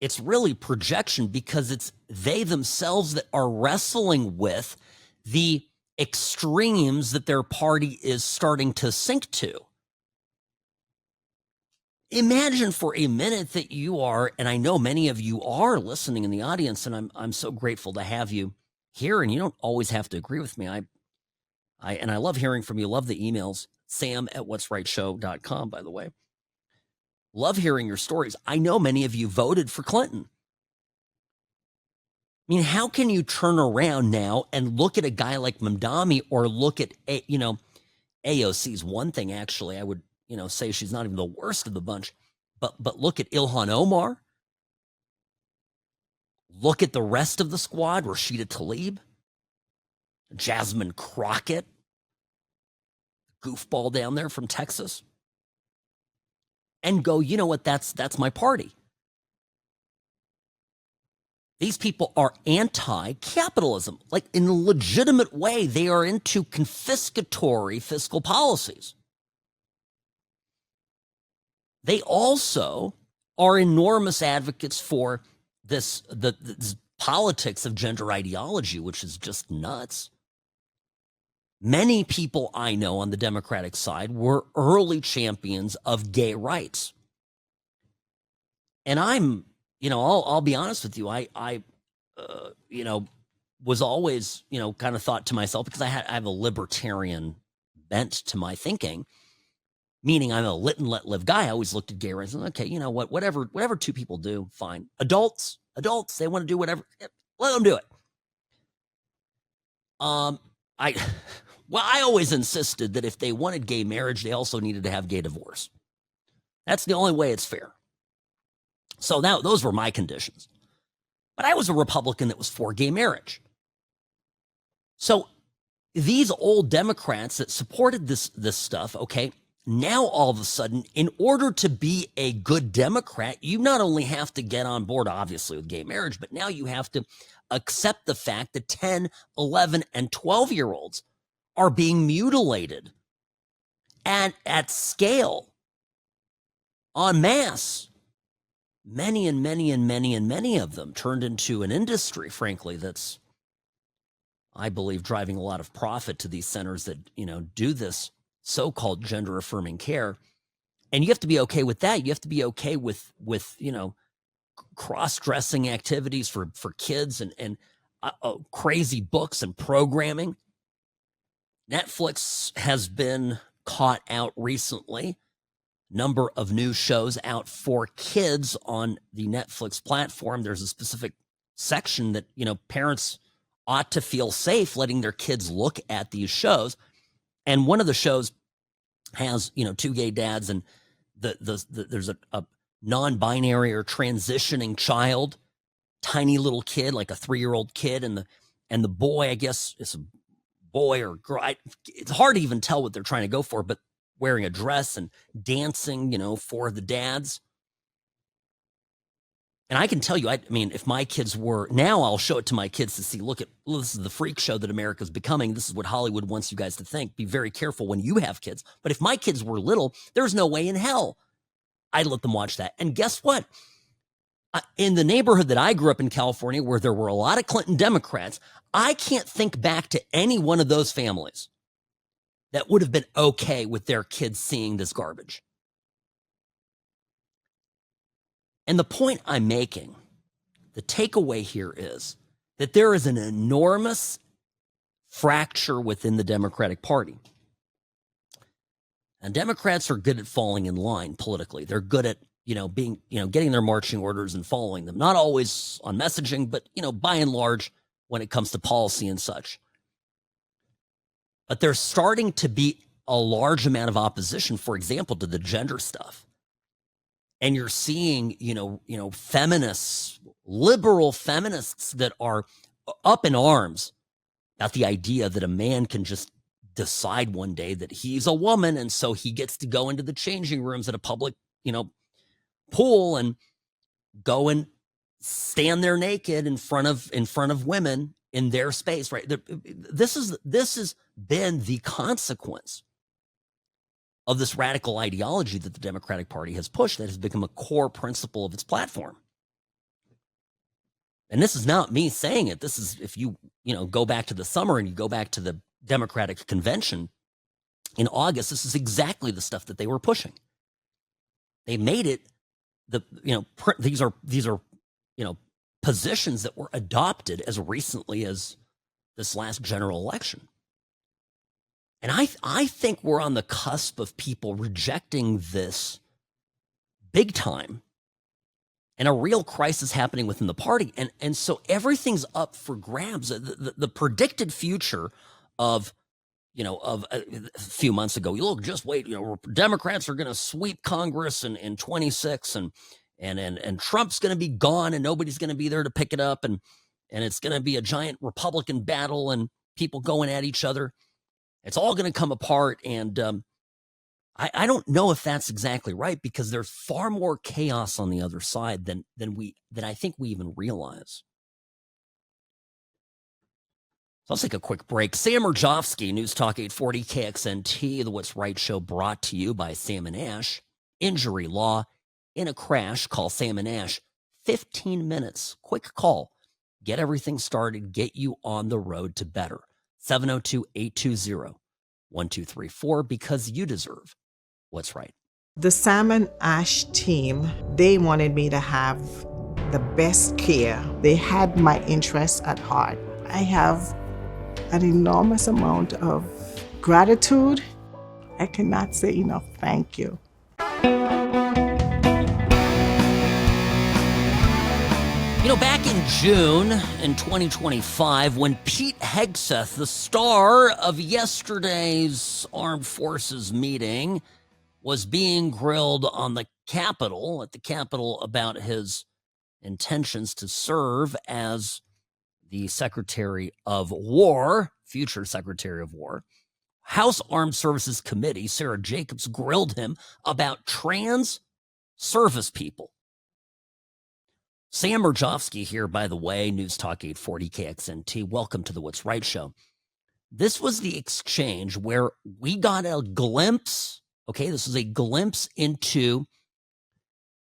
it's really projection because it's they themselves that are wrestling with the extremes that their party is starting to sink to. Imagine for a minute that you are, and I know many of you are listening in the audience, and I'm so grateful to have you here, and you don't always have to agree with me. I love hearing from you. Love the emails. sam@whatsrightshow.com, by the way. Love hearing your stories. I know many of you voted for Clinton. I mean, how can you turn around now and look at a guy like Mamdani or look at, AOC's one thing, actually. I would, say she's not even the worst of the bunch. But look at Ilhan Omar. Look at the rest of the squad, Rashida Tlaib, Jasmine Crockett, goofball down there from Texas, and go, you know what, that's my party. These people are anti-capitalism. Like, in a legitimate way, they are into confiscatory fiscal policies. They also are enormous advocates for this politics of gender ideology, which is just nuts. Many people I know on the Democratic side were early champions of gay rights. And I'm, I'll be honest with you. I was always, kind of thought to myself, because I have a libertarian bent to my thinking, meaning I'm a lit and let live guy. I always looked at gay rights and, okay, you know what, whatever two people do, fine. Adults, they want to do whatever, let them do it. I always insisted that if they wanted gay marriage, they also needed to have gay divorce. That's the only way it's fair. So now those were my conditions. But I was a Republican that was for gay marriage. So these old Democrats that supported this stuff, okay, now all of a sudden, in order to be a good Democrat, you not only have to get on board, obviously, with gay marriage, but now you have to accept the fact that 10, 11, and 12-year-olds are being mutilated and at scale, en masse. Many of them turned into an industry, frankly, that's, I believe, driving a lot of profit to these centers that, do this so-called gender-affirming care. And you have to be okay with that. You have to be okay with cross-dressing activities for kids and crazy books and programming. Netflix has been caught out recently. Number of new shows out for kids on the Netflix platform. There's a specific section that, parents ought to feel safe letting their kids look at these shows. And one of the shows has, two gay dads, and there's a non-binary or transitioning child, tiny little kid, like a 3-year-old kid, and the boy, I guess it's a boy or girl. It's hard to even tell what they're trying to go for, but wearing a dress and dancing, for the dads. And I can tell you, I mean, if my kids were, now I'll show it to my kids to see, look, this is the freak show that America's becoming. This is what Hollywood wants you guys to think. Be very careful when you have kids. But if my kids were little, there's no way in hell I'd let them watch that. And guess what? In the neighborhood that I grew up in California, where there were a lot of Clinton Democrats, I can't think back to any one of those families that would have been okay with their kids seeing this garbage. And the point I'm making, the takeaway here is that there is an enormous fracture within the Democratic Party. And Democrats are good at falling in line politically. They're good at, being, getting their marching orders and following them. Not always on messaging, but, by and large, when it comes to policy and such. But there's starting to be a large amount of opposition, for example, to the gender stuff. And you're seeing, feminists, liberal feminists that are up in arms about the idea that a man can just decide one day that he's a woman, and so he gets to go into the changing rooms at a public, pool and go and stand there naked in front of women in their space, right? This has been the consequence of this radical ideology that the Democratic Party has pushed, that has become a core principle of its platform. And this is not me saying it. This is, if you go back to the summer and you go back to the Democratic convention in August, this is exactly the stuff that they were pushing. They made it these are positions that were adopted as recently as this last general election. And I think we're on the cusp of people rejecting this big time, and a real crisis happening within the party. And so everything's up for grabs. The predicted future of a few months ago, you look, just wait, Democrats are going to sweep Congress in 26, and Trump's going to be gone, and nobody's going to be there to pick it up, and it's going to be a giant Republican battle and people going at each other. It's all going to come apart, and I don't know if that's exactly right, because there's far more chaos on the other side than I think we even realize. So let's take a quick break. Sam Mirejovsky, News Talk 840 KXNT, the What's Right show, brought to you by Sam and Ash. Injury law in a crash. Call Sam and Ash. 15 minutes. Quick call. Get everything started. Get you on the road to better. 702-820-1234, because you deserve what's right. The Sam and Ash team, they wanted me to have the best care. They had my interests at heart. I have an enormous amount of gratitude. I cannot say enough thank you. Back in June in 2025, when Pete Hegseth, the star of yesterday's Armed Forces meeting, was being grilled on at the Capitol about his intentions to serve as the Secretary of War, future Secretary of War, House Armed Services Committee, Sarah Jacobs, grilled him about trans service people. Sam Mirejovsky here, by the way, News Talk 840 KXNT. Welcome to the What's Right show. This was the exchange where we got a glimpse, this is a glimpse into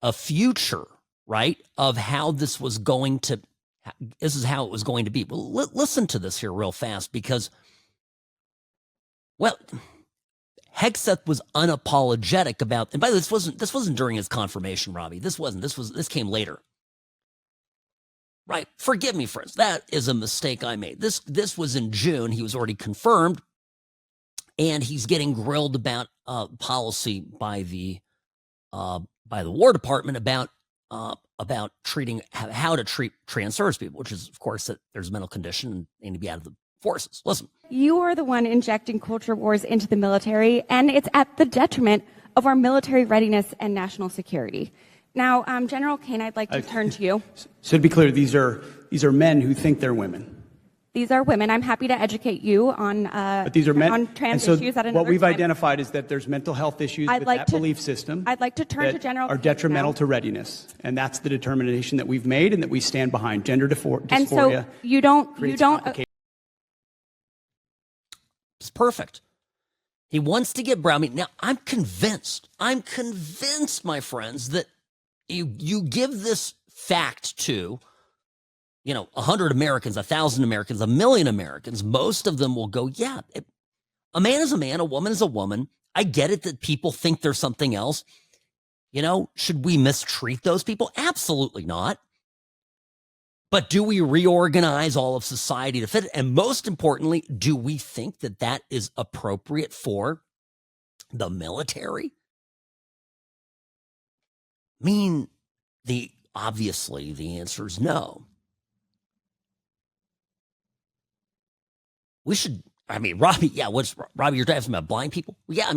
a future, right, of how this is how it was going to be. Well, listen to this here real fast, because, Hegseth was unapologetic about, and by the way, this wasn't during his confirmation, Robbie. This came later. Right. Forgive me, friends. That is a mistake I made. This was in June. He was already confirmed, and he's getting grilled about policy by the War Department about about treating how to treat trans service people, which is, of course, that there's a mental condition and they need to be out of the forces. Listen. You are the one injecting culture wars into the military, and it's at the detriment of our military readiness and national security. Now, General Kane, I'd like to turn to you. So to be clear, these are men who think they're women. These are women. I'm happy to educate you on But these are men. on trans and so issues at another what we've time. identified is that there's mental health issues with that belief system. I'd like to turn that to General are Kane detrimental now. to readiness, and that's the determination that we've made and that we stand behind. Gender dysphoria. And so you don't. It's perfect. He wants to get brown meat. Now, I'm convinced, my friends, that you give this fact to, 100 Americans, 1,000 Americans, 1,000,000 Americans, most of them will go, yeah, a man is a man, a woman is a woman. I get it that people think there's something else. Should we mistreat those people? Absolutely not. But do we reorganize all of society to fit it? And most importantly, do we think that that is appropriate for the military? I mean, obviously the answer is no. We should, Robbie, Robbie, you're asking about blind people? Yeah,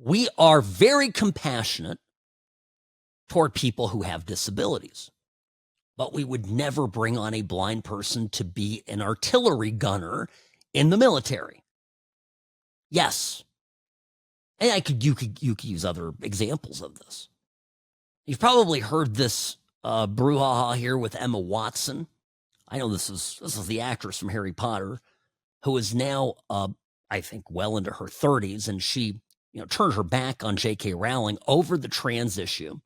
we are very compassionate toward people who have disabilities. But we would never bring on a blind person to be an artillery gunner in the military. Yes. And you could use other examples of this. You've probably heard this brouhaha here with Emma Watson. I know this is the actress from Harry Potter, who is now, I think, well into her 30s, and she, turned her back on J.K. Rowling over the trans issue.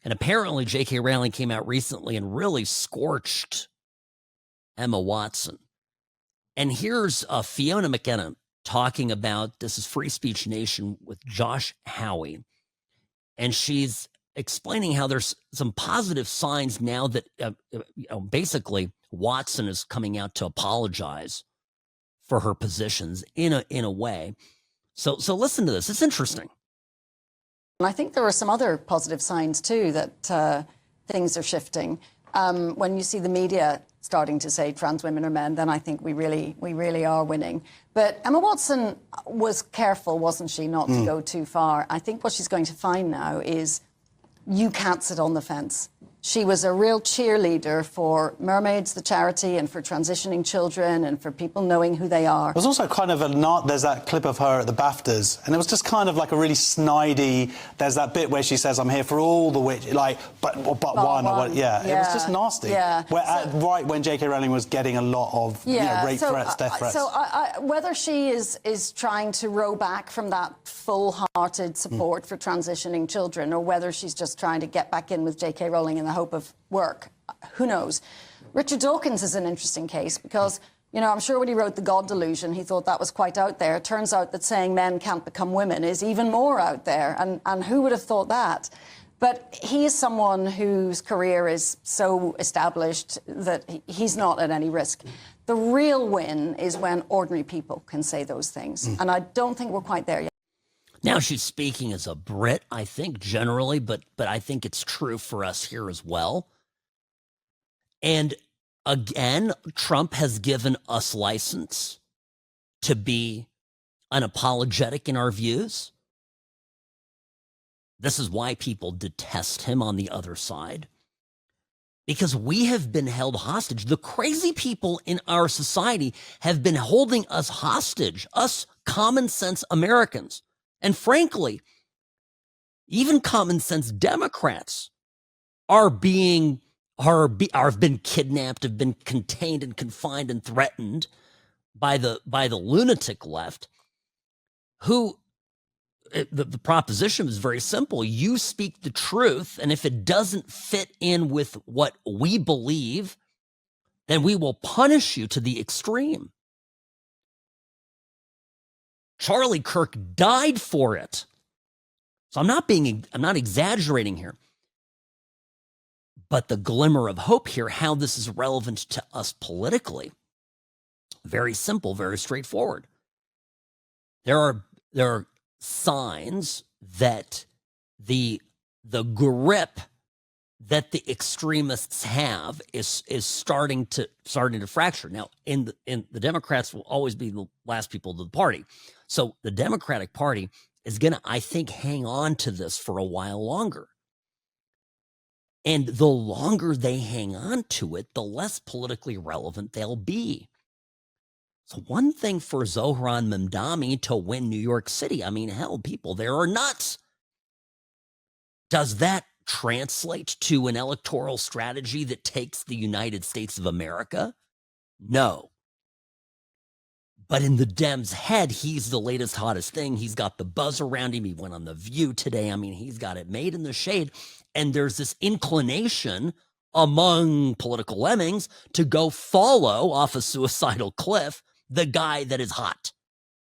And apparently J.K. Rowling came out recently and really scorched Emma Watson. And here's Fiona McKenna talking about, this is Free Speech Nation with Josh Howie. And she's explaining how there's some positive signs now that basically Watson is coming out to apologize for her positions in a way. So listen to this. It's interesting. And I think there are some other positive signs, too, that things are shifting. When you see the media starting to say trans women are men, then I think we really are winning. But Emma Watson was careful, wasn't she, not to go too far. I think what she's going to find now is you can't sit on the fence. She was a real cheerleader for Mermaids, the charity, and for transitioning children and for people knowing who they are. There's also kind of there's that clip of her at the BAFTAs, and it was just kind of like a really snidey, there's that bit where she says, I'm here for all the witches, but one. Or what, yeah, it was just nasty. Yeah. Right when J.K. Rowling was getting a lot of rape threats, death threats. So whether she is trying to row back from that full-hearted support for transitioning children, or whether she's just trying to get back in with J.K. Rowling in the hope of work, who knows? Richard Dawkins is an interesting case because, I'm sure when he wrote The God Delusion, he thought that was quite out there. It turns out that saying men can't become women is even more out there, and who would have thought that? But he is someone whose career is so established that he's not at any risk. The real win is when ordinary people can say those things, and I don't think we're quite there yet. Now she's speaking as a Brit, I think, generally, but I think it's true for us here as well. And again, Trump has given us license to be unapologetic in our views. This is why people detest him on the other side. Because we have been held hostage. The crazy people in our society have been holding us hostage, us common sense Americans. And frankly, even common sense Democrats have been kidnapped, have been contained and confined and threatened by the lunatic left, who the proposition is very simple. You speak the truth, and if it doesn't fit in with what we believe, then we will punish you to the extreme. Charlie Kirk died for it. So I'm not exaggerating here. But the glimmer of hope here, how this is relevant to us politically, very simple, very straightforward. There are signs that the the grip that the extremists have is starting to fracture. Now, in the Democrats will always be the last people to the party. So the Democratic Party is going to, I think, hang on to this for a while longer. And the longer they hang on to it, the less politically relevant they'll be. So one thing for Zohran Mamdani to win New York City, I mean, hell, people there are nuts. Does that translate to an electoral strategy that takes the United States of America? No. But in the Dems' head, he's the latest, hottest thing. He's got the buzz around him. He went on The View today. I mean, he's got it made in the shade. And there's this inclination among political lemmings to go follow off a suicidal cliff the guy that is hot,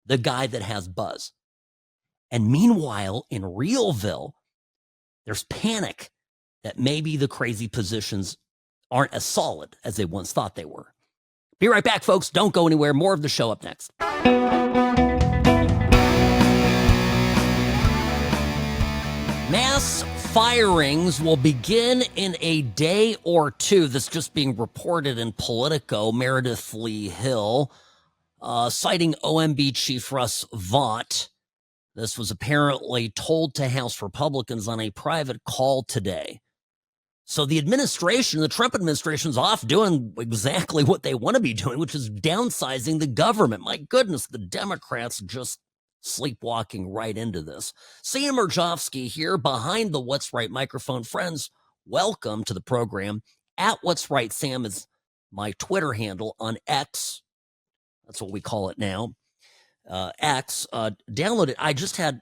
the guy that has buzz. And meanwhile, in Realville, there's panic that maybe the crazy positions aren't as solid as they once thought they were. Be right back, folks. Don't go anywhere. More of the show up next. Mass firings will begin in a day or two. This just being reported in Politico. Meredith Lee Hill, citing OMB Chief Russ Vought. This was apparently told to House Republicans on a private call today. So the administration, the Trump administration, is off doing exactly what they want to be doing, which is downsizing the government. My goodness, the Democrats just sleepwalking right into this. Sam Mirejovsky here behind the What's Right microphone. Friends, welcome to the program. At What's Right Sam is my Twitter handle on X. That's what we call it now. X. Download it. I just had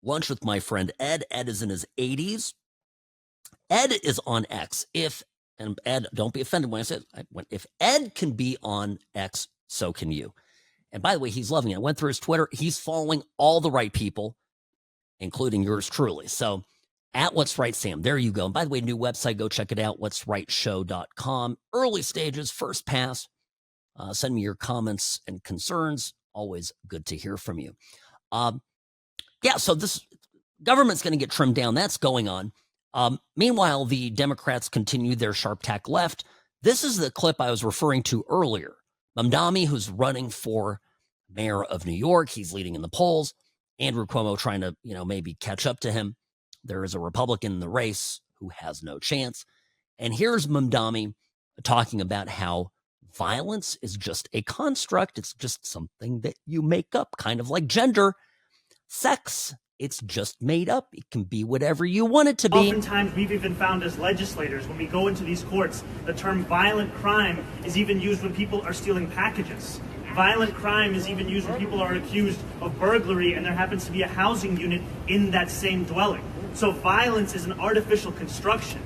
lunch with my friend Ed. Ed is in his 80s. Ed is on X. And Ed, don't be offended when I said, if Ed can be on X, so can you. And by the way, he's loving it. I went through his Twitter. He's following all the right people, including yours truly. So at What's Right Sam, there you go. And by the way, new website, go check it out, what'srightshow.com. Early stages, first pass. Send me your comments and concerns. Always good to hear from you. So this government's going to get trimmed down. That's going on. Meanwhile, the Democrats continue their sharp tack left. This is the clip I was referring to earlier. Mamdani, who's running for mayor of New York, he's leading in the polls. Andrew Cuomo trying to, maybe catch up to him. There is a Republican in the race who has no chance. And here's Mamdani talking about how violence is just a construct. It's just something that you make up, kind of like gender. Sex, it's just made up. It can be whatever you want it to be. Oftentimes, we've even found as legislators, when we go into these courts, the term violent crime is even used when people are stealing packages. Violent crime is even used when people are accused of burglary and there happens to be a housing unit in that same dwelling. So violence is an artificial construction.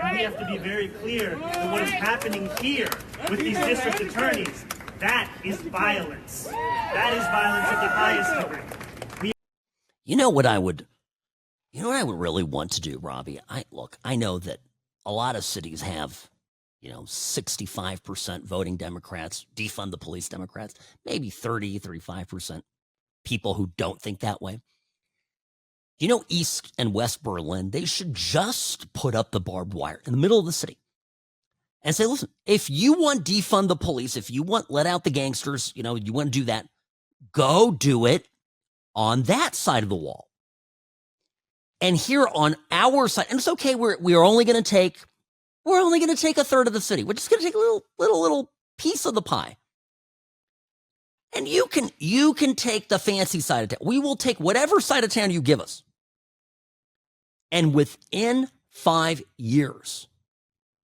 And we have to be very clear that what is happening here with these district attorneys, that is violence. That is violence at the highest degree. You know what I would really want to do, Robbie? I know that a lot of cities have, 65% voting Democrats, defund the police Democrats, maybe 35% people who don't think that way. East and West Berlin, they should just put up the barbed wire in the middle of the city and say, listen, if you want defund the police, if you want let out the gangsters, you want to do that, go do it on that side of the wall. And here on our side, and it's okay, we're only going to take a third of the city. We're just going to take a little piece of the pie. And you can take the fancy side of town. We will take whatever side of town you give us. And within 5 years,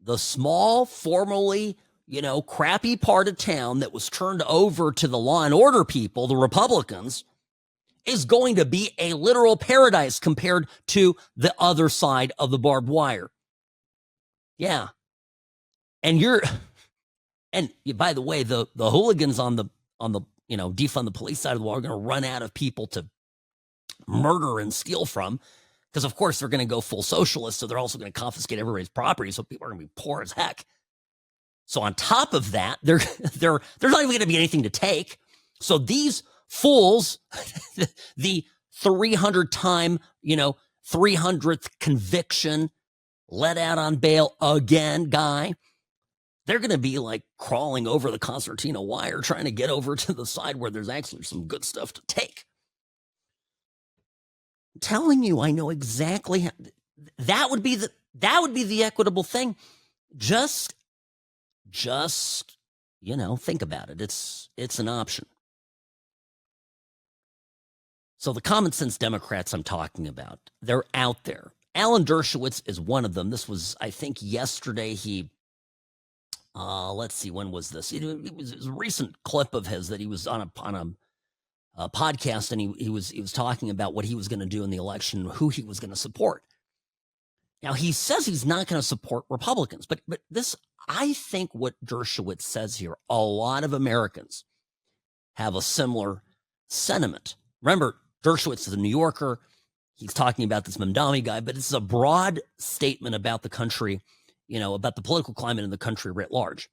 the small, formerly, crappy part of town that was turned over to the law and order people, the Republicans, is going to be a literal paradise compared to the other side of the barbed wire. Yeah. And by the way, the hooligans on the defund the police side of the wall are going to run out of people to murder and steal from, because of course they're going to go full socialist, so they're also going to confiscate everybody's property, so people are going to be poor as heck. So on top of that, there's not even going to be anything to take. So these fools, the 300-time, 300th conviction, let out on bail again guy. They're going to be like crawling over the concertina wire trying to get over to the side where there's actually some good stuff to take. I'm telling you, I know exactly how, that would be the equitable thing. Just think about it. It's an option. So the common sense Democrats I'm talking about, they're out there. Alan Dershowitz is one of them. This was, I think, yesterday. Let's see, when was this? It was a recent clip of his that he was on a podcast, and he was talking about what he was going to do in the election, who he was going to support. Now, he says he's not going to support Republicans, but this, I think what Dershowitz says here, a lot of Americans have a similar sentiment. Remember, Dershowitz is a New Yorker. He's talking about this Mamdani guy, but it's a broad statement about the country, about the political climate in the country writ large.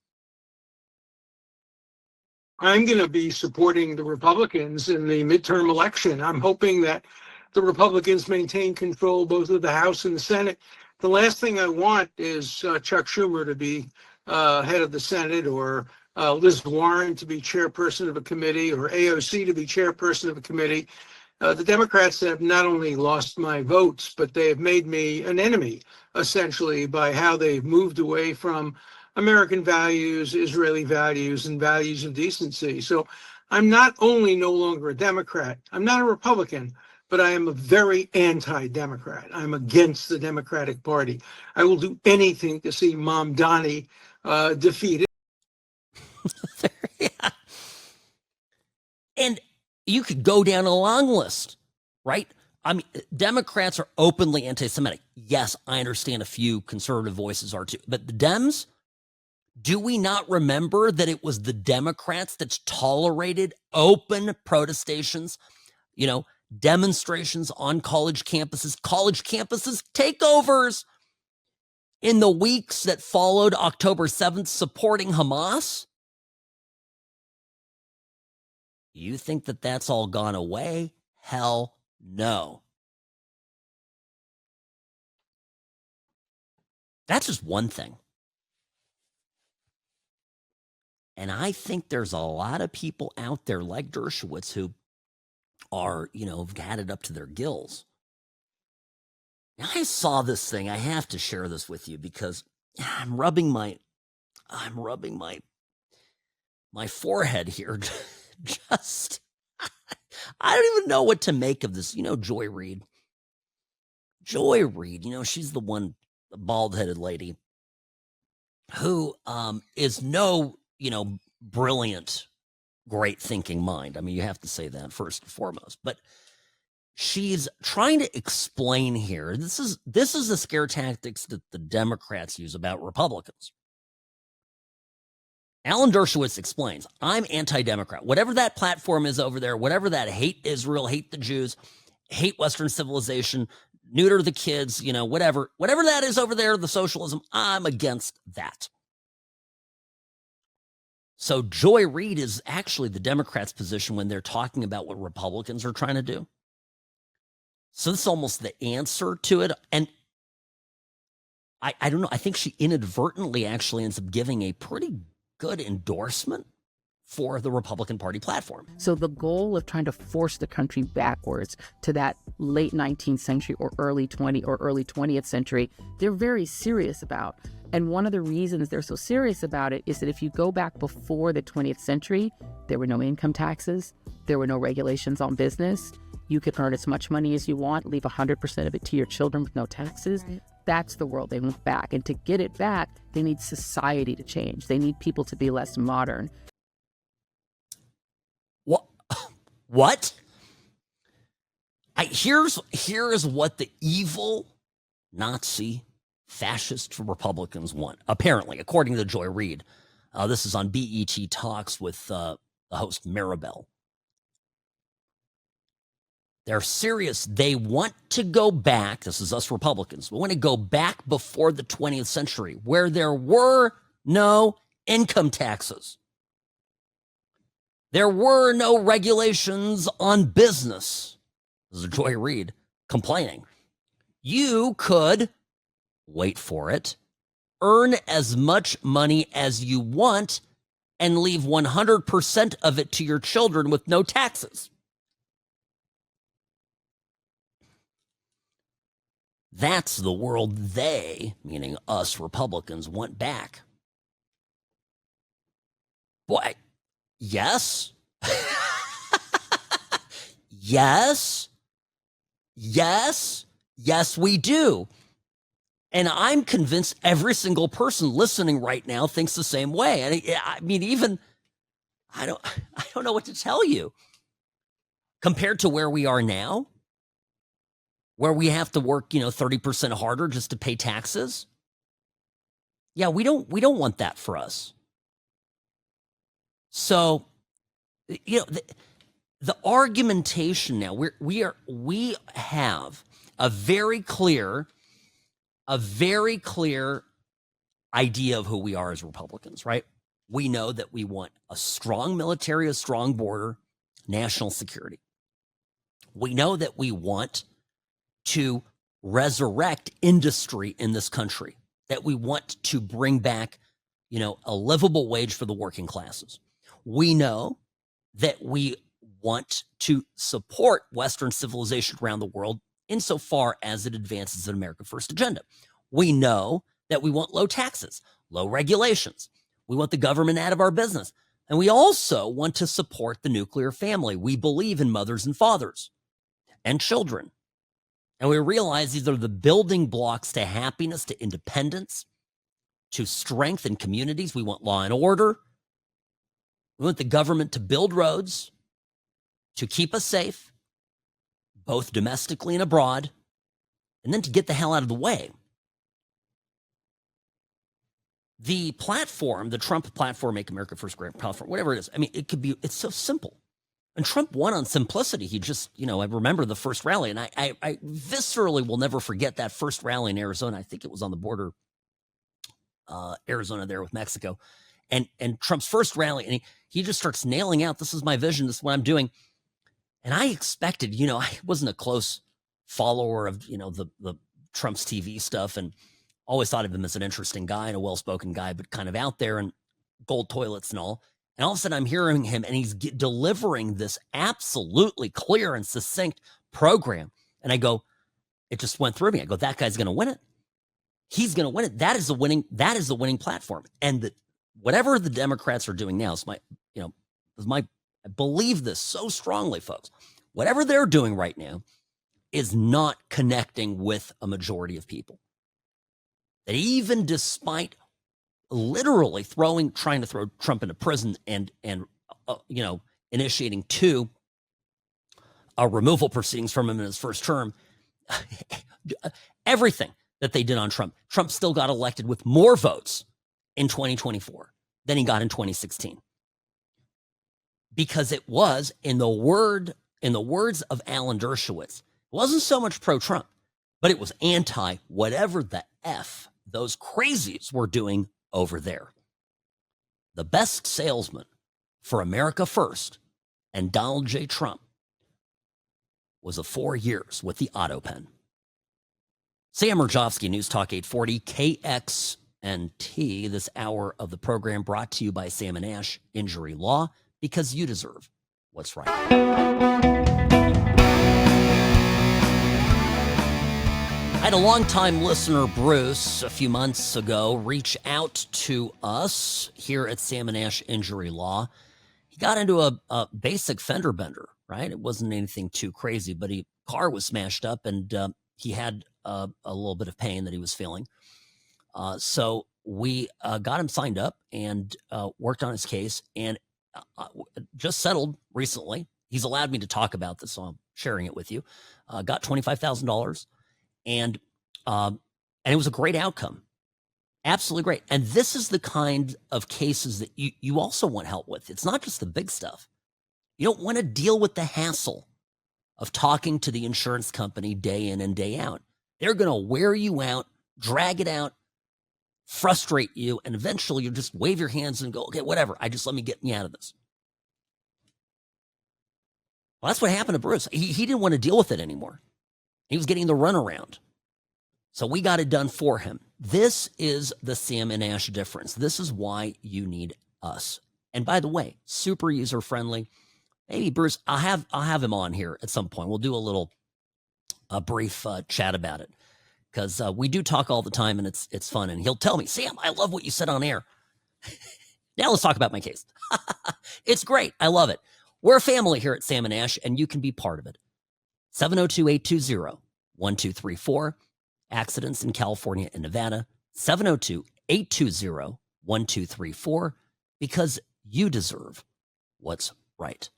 I'm going to be supporting the Republicans in the midterm election. I'm hoping that the Republicans maintain control both of the House and the Senate. The last thing I want is Chuck Schumer to be head of the Senate, or Liz Warren to be chairperson of a committee, or AOC to be chairperson of a committee. The Democrats have not only lost my votes, but they have made me an enemy, essentially, by how they've moved away from American values, Israeli values, and values of decency. So I'm not only no longer a Democrat, I'm not a Republican, but I am a very anti-Democrat. I'm against the Democratic Party. I will do anything to see Mamdani defeated. Yeah. And you could go down a long list, right? I mean, Democrats are openly anti-Semitic. Yes, I understand a few conservative voices are too. But the Dems, do we not remember that it was the Democrats that tolerated open protestations, demonstrations on college campuses takeovers in the weeks that followed October 7th, supporting Hamas? You think that that's all gone away? Hell no. That's just one thing. And I think there's a lot of people out there like Dershowitz who are, have had it up to their gills. Now, I saw this thing. I have to share this with you because I'm rubbing my forehead here. Just, I don't even know what to make of this. Joy Reid. Joy Reid, she's the one, the bald-headed lady who is no, brilliant, great thinking mind. I mean, you have to say that first and foremost. But she's trying to explain here. This is the scare tactics that the Democrats use about Republicans. Alan Dershowitz explains, I'm anti-Democrat. Whatever that platform is over there, whatever that hate Israel, hate the Jews, hate Western civilization, neuter the kids, whatever that is over there, the socialism, I'm against that. So Joy Reid is actually the Democrats' position when they're talking about what Republicans are trying to do. So this is almost the answer to it. And I don't know, I think she inadvertently actually ends up giving a pretty good endorsement for the Republican Party platform. So the goal of trying to force the country backwards to that late 19th century or early 20th century, they're very serious about. And one of the reasons they're so serious about it is that if you go back before the 20th century, there were no income taxes, there were no regulations on business. You could earn as much money as you want, leave 100% of it to your children with no taxes. Right. That's the world they want back. And to get it back, they need society to change. They need people to be less modern. What? Here's what the evil Nazi fascist Republicans want, apparently, according to Joy Reid. This is on BET Talks with the host Mirabel. They're serious. They want to go back. This is us Republicans. We want to go back before the 20th century where there were no income taxes. There were no regulations on business. This is Joy Reid complaining. You could, wait for it, earn as much money as you want and leave 100% of it to your children with no taxes. That's the world they, meaning us Republicans, want back. Boy, yes. Yes. Yes. Yes, we do. And I'm convinced every single person listening right now thinks the same way. And I mean, even, I don't know what to tell you. Compared to where we are now, where we have to work, 30% harder just to pay taxes. Yeah, we don't want that for us. So, the argumentation now, we have a very clear idea of who we are as Republicans, right? We know that we want a strong military, a strong border, national security. We know that we want to resurrect industry in this country, that we want to bring back, a livable wage for the working classes. We know that we want to support Western civilization around the world insofar as it advances an America First agenda. We know that we want low taxes, low regulations. We want the government out of our business. And we also want to support the nuclear family. We believe in mothers and fathers and children. And we realize these are the building blocks to happiness, to independence, to strength in communities. We want law and order. We want the government to build roads, to keep us safe, both domestically and abroad, and then to get the hell out of the way. The platform, the Trump platform, Make America First Great platform, whatever it is, I mean, it's so simple. And Trump won on simplicity. He just, I remember the first rally, and I viscerally will never forget that first rally in Arizona. I think it was on the border, Arizona there with Mexico. And Trump's first rally, and he just starts nailing out, this is my vision, this is what I'm doing. And I expected, I wasn't a close follower of, the Trump's TV stuff, and always thought of him as an interesting guy and a well-spoken guy, but kind of out there and gold toilets and all. And all of a sudden I'm hearing him, and he's delivering this absolutely clear and succinct program. And I go, it just went through me. I go, that guy's going to win it. He's going to win it. That is the winning platform. And whatever the Democrats are doing now is I believe this so strongly, folks. Whatever they're doing right now is not connecting with a majority of people. That even despite literally trying to throw Trump into prison and initiating two removal proceedings from him in his first term, everything that they did on Trump still got elected with more votes in 2024 than he got in 2016. Because it was, in the words of Alan Dershowitz, it wasn't so much pro-Trump, but it was anti whatever the F those crazies were doing over there. The best salesman for America First and Donald J. Trump was the 4 years with the auto pen. Sam Mirejovsky, News Talk 840, KXNT. This hour of the program brought to you by Sam & Ash Injury Law, because you deserve what's right. I had a longtime listener, Bruce, a few months ago, reach out to us here at Sam & Ash Injury Law. He got into a basic fender bender, right? It wasn't anything too crazy, but car was smashed up, and he had a little bit of pain that he was feeling. So we got him signed up and worked on his case, and just settled recently. He's allowed me to talk about this, so I'm sharing it with you. Got $25,000. And it was a great outcome. Absolutely great. And this is the kind of cases that you also want help with. It's not just the big stuff. You don't want to deal with the hassle of talking to the insurance company day in and day out. They're going to wear you out, drag it out, frustrate you, and eventually you just wave your hands and go, okay, whatever. Let me get me out of this. Well, that's what happened to Bruce. He didn't want to deal with it anymore. He was getting the runaround So we got it done for him. This is the Sam and Ash difference. This is why you need us. And by the way, super user friendly. Maybe Bruce, I'll have him on here at some point. We'll do a brief chat about it, because we do talk all the time, and it's fun. And he'll tell me, Sam, I love what you said on air. Now let's talk about my case. It's great. I love it. We're a family here at Sam and Ash, and you can be part of it. 702-820-1234. Accidents in California and Nevada. 702-820-1234. Because you deserve what's right.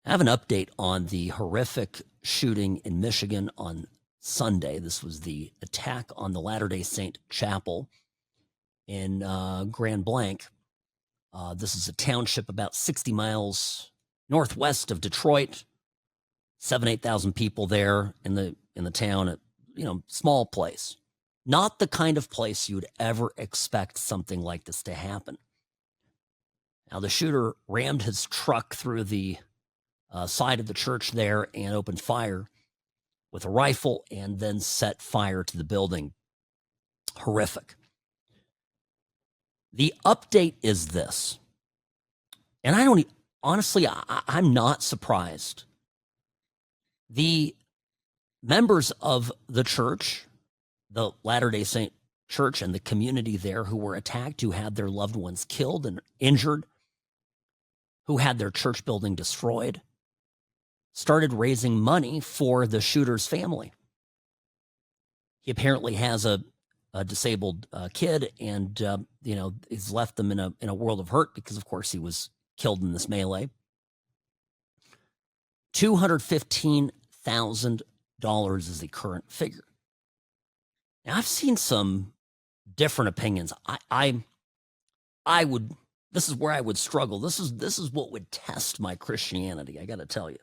I have an update on the horrific shooting in Michigan on Sunday. This was the attack on the Latter-day Saint Chapel in Grand Blanc. This is a township about 60 miles northwest of Detroit. 8,000 people there in the town. Small place. Not the kind of place you would ever expect something like this to happen. Now, the shooter rammed his truck through the side of the church there and opened fire with a rifle and then set fire to the building. Horrific. The update is this. And honestly, I'm not surprised. The members of the church, the Latter-day Saint Church and the community there who were attacked, who had their loved ones killed and injured, who had their church building destroyed, started raising money for the shooter's family. He apparently has a disabled kid, and he's left them in a world of hurt because, of course, he was killed in this melee. $215,000 is the current figure. Now, I've seen some different opinions. I would. This is where I would struggle. This is what would test my Christianity. I got to tell you.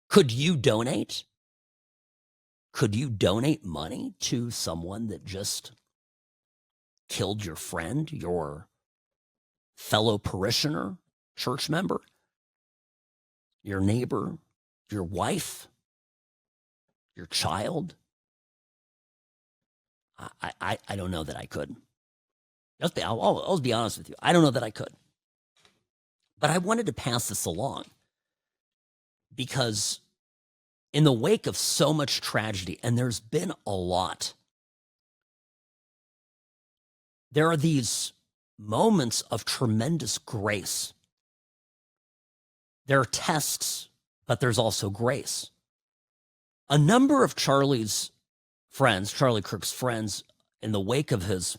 Could you donate? Could you donate money to someone that just killed your friend, your fellow parishioner, church member, your neighbor, your wife, your child? I don't know that I could. I'll be honest with you. I don't know that I could. But I wanted to pass this along because in the wake of so much tragedy, and there's been a lot, there are these moments of tremendous grace. There are tests, but there's also grace. A number of Charlie Kirk's friends, in the wake of his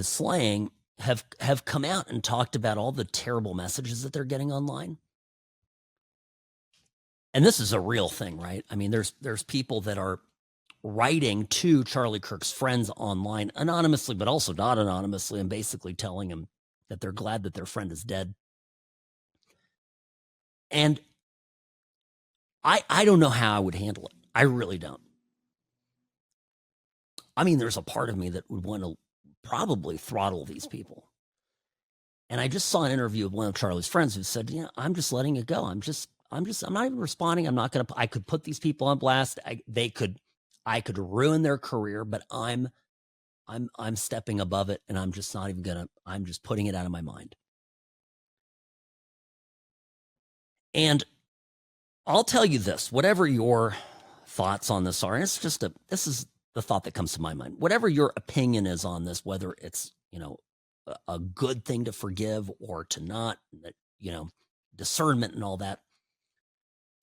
slaying, have come out and talked about all the terrible messages that they're getting online. And this is a real thing, right? I mean, there's people that are writing to Charlie Kirk's friends online anonymously, but also not anonymously, and basically telling him that they're glad that their friend is dead. And I don't know how I would handle it. I really don't. I mean, there's a part of me that would want to probably throttle these people. And I just saw an interview of one of Charlie's friends who said, I'm just letting it go. I'm not even responding. I could put these people on blast. I could ruin their career, but I'm stepping above it, and I'm just putting it out of my mind. And I'll tell you this, whatever your thoughts on this are, this is the thought that comes to my mind. Whatever your opinion is on this, whether it's, a good thing to forgive or to not, discernment and all that,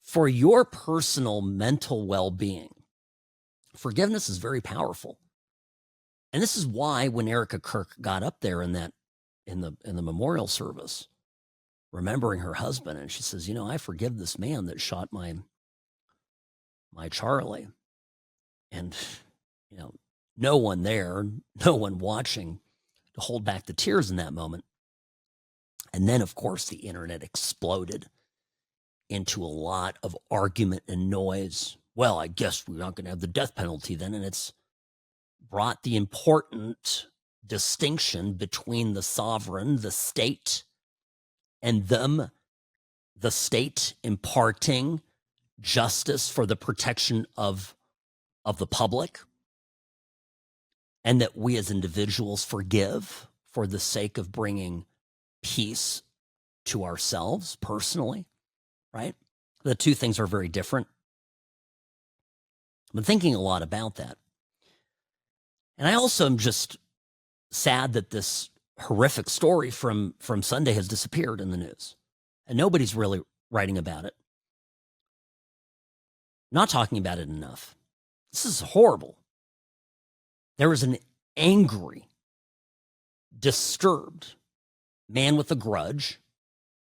for your personal mental well-being, forgiveness is very powerful. And this is why when Erica Kirk got up there in the memorial service, remembering her husband, and she says, I forgive this man that shot my Charlie. And, no one there, no one watching to hold back the tears in that moment. And then, of course, the internet exploded into a lot of argument and noise. Well, I guess we're not going to have the death penalty then. And it's brought the important distinction between the sovereign, the state, and the state imparting justice for the protection of the public, and that we as individuals forgive for the sake of bringing peace to ourselves personally, right? The two things are very different. I've been thinking a lot about that. And I also am just sad that this horrific story from Sunday has disappeared in the news. And nobody's really writing about it. Not talking about it enough. This is horrible. There was an angry, disturbed man with a grudge.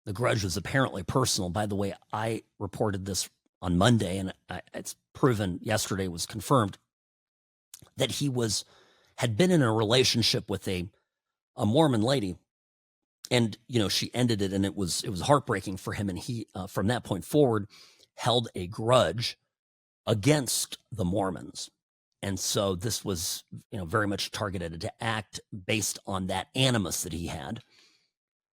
The grudge was apparently personal. By the way, I reported this on Monday, and it's proven yesterday, was confirmed, that he had been in a relationship with a Mormon lady, and she ended it, and it was heartbreaking for him, and he from that point forward held a grudge against the Mormons. And so this was very much targeted to act based on that animus that he had.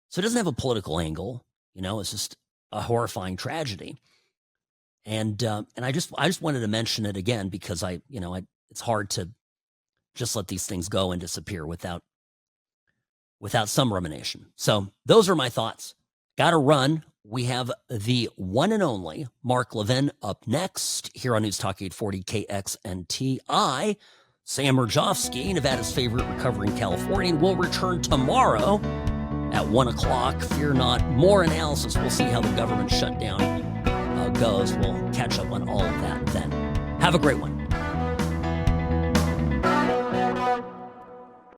So it doesn't have a political angle, it's just a horrifying tragedy. And I just wanted to mention it again because it's hard to just let these things go and disappear without some rumination. So those are my thoughts. Got to run. We have the one and only Mark Levin up next here on News Talk 840 KXNT. Sam Mirejovsky, Nevada's favorite recovering Californian, will return tomorrow at 1 o'clock. Fear not, more analysis. We'll see how the government shutdown goes. We'll catch up on all of that then. Have a great one.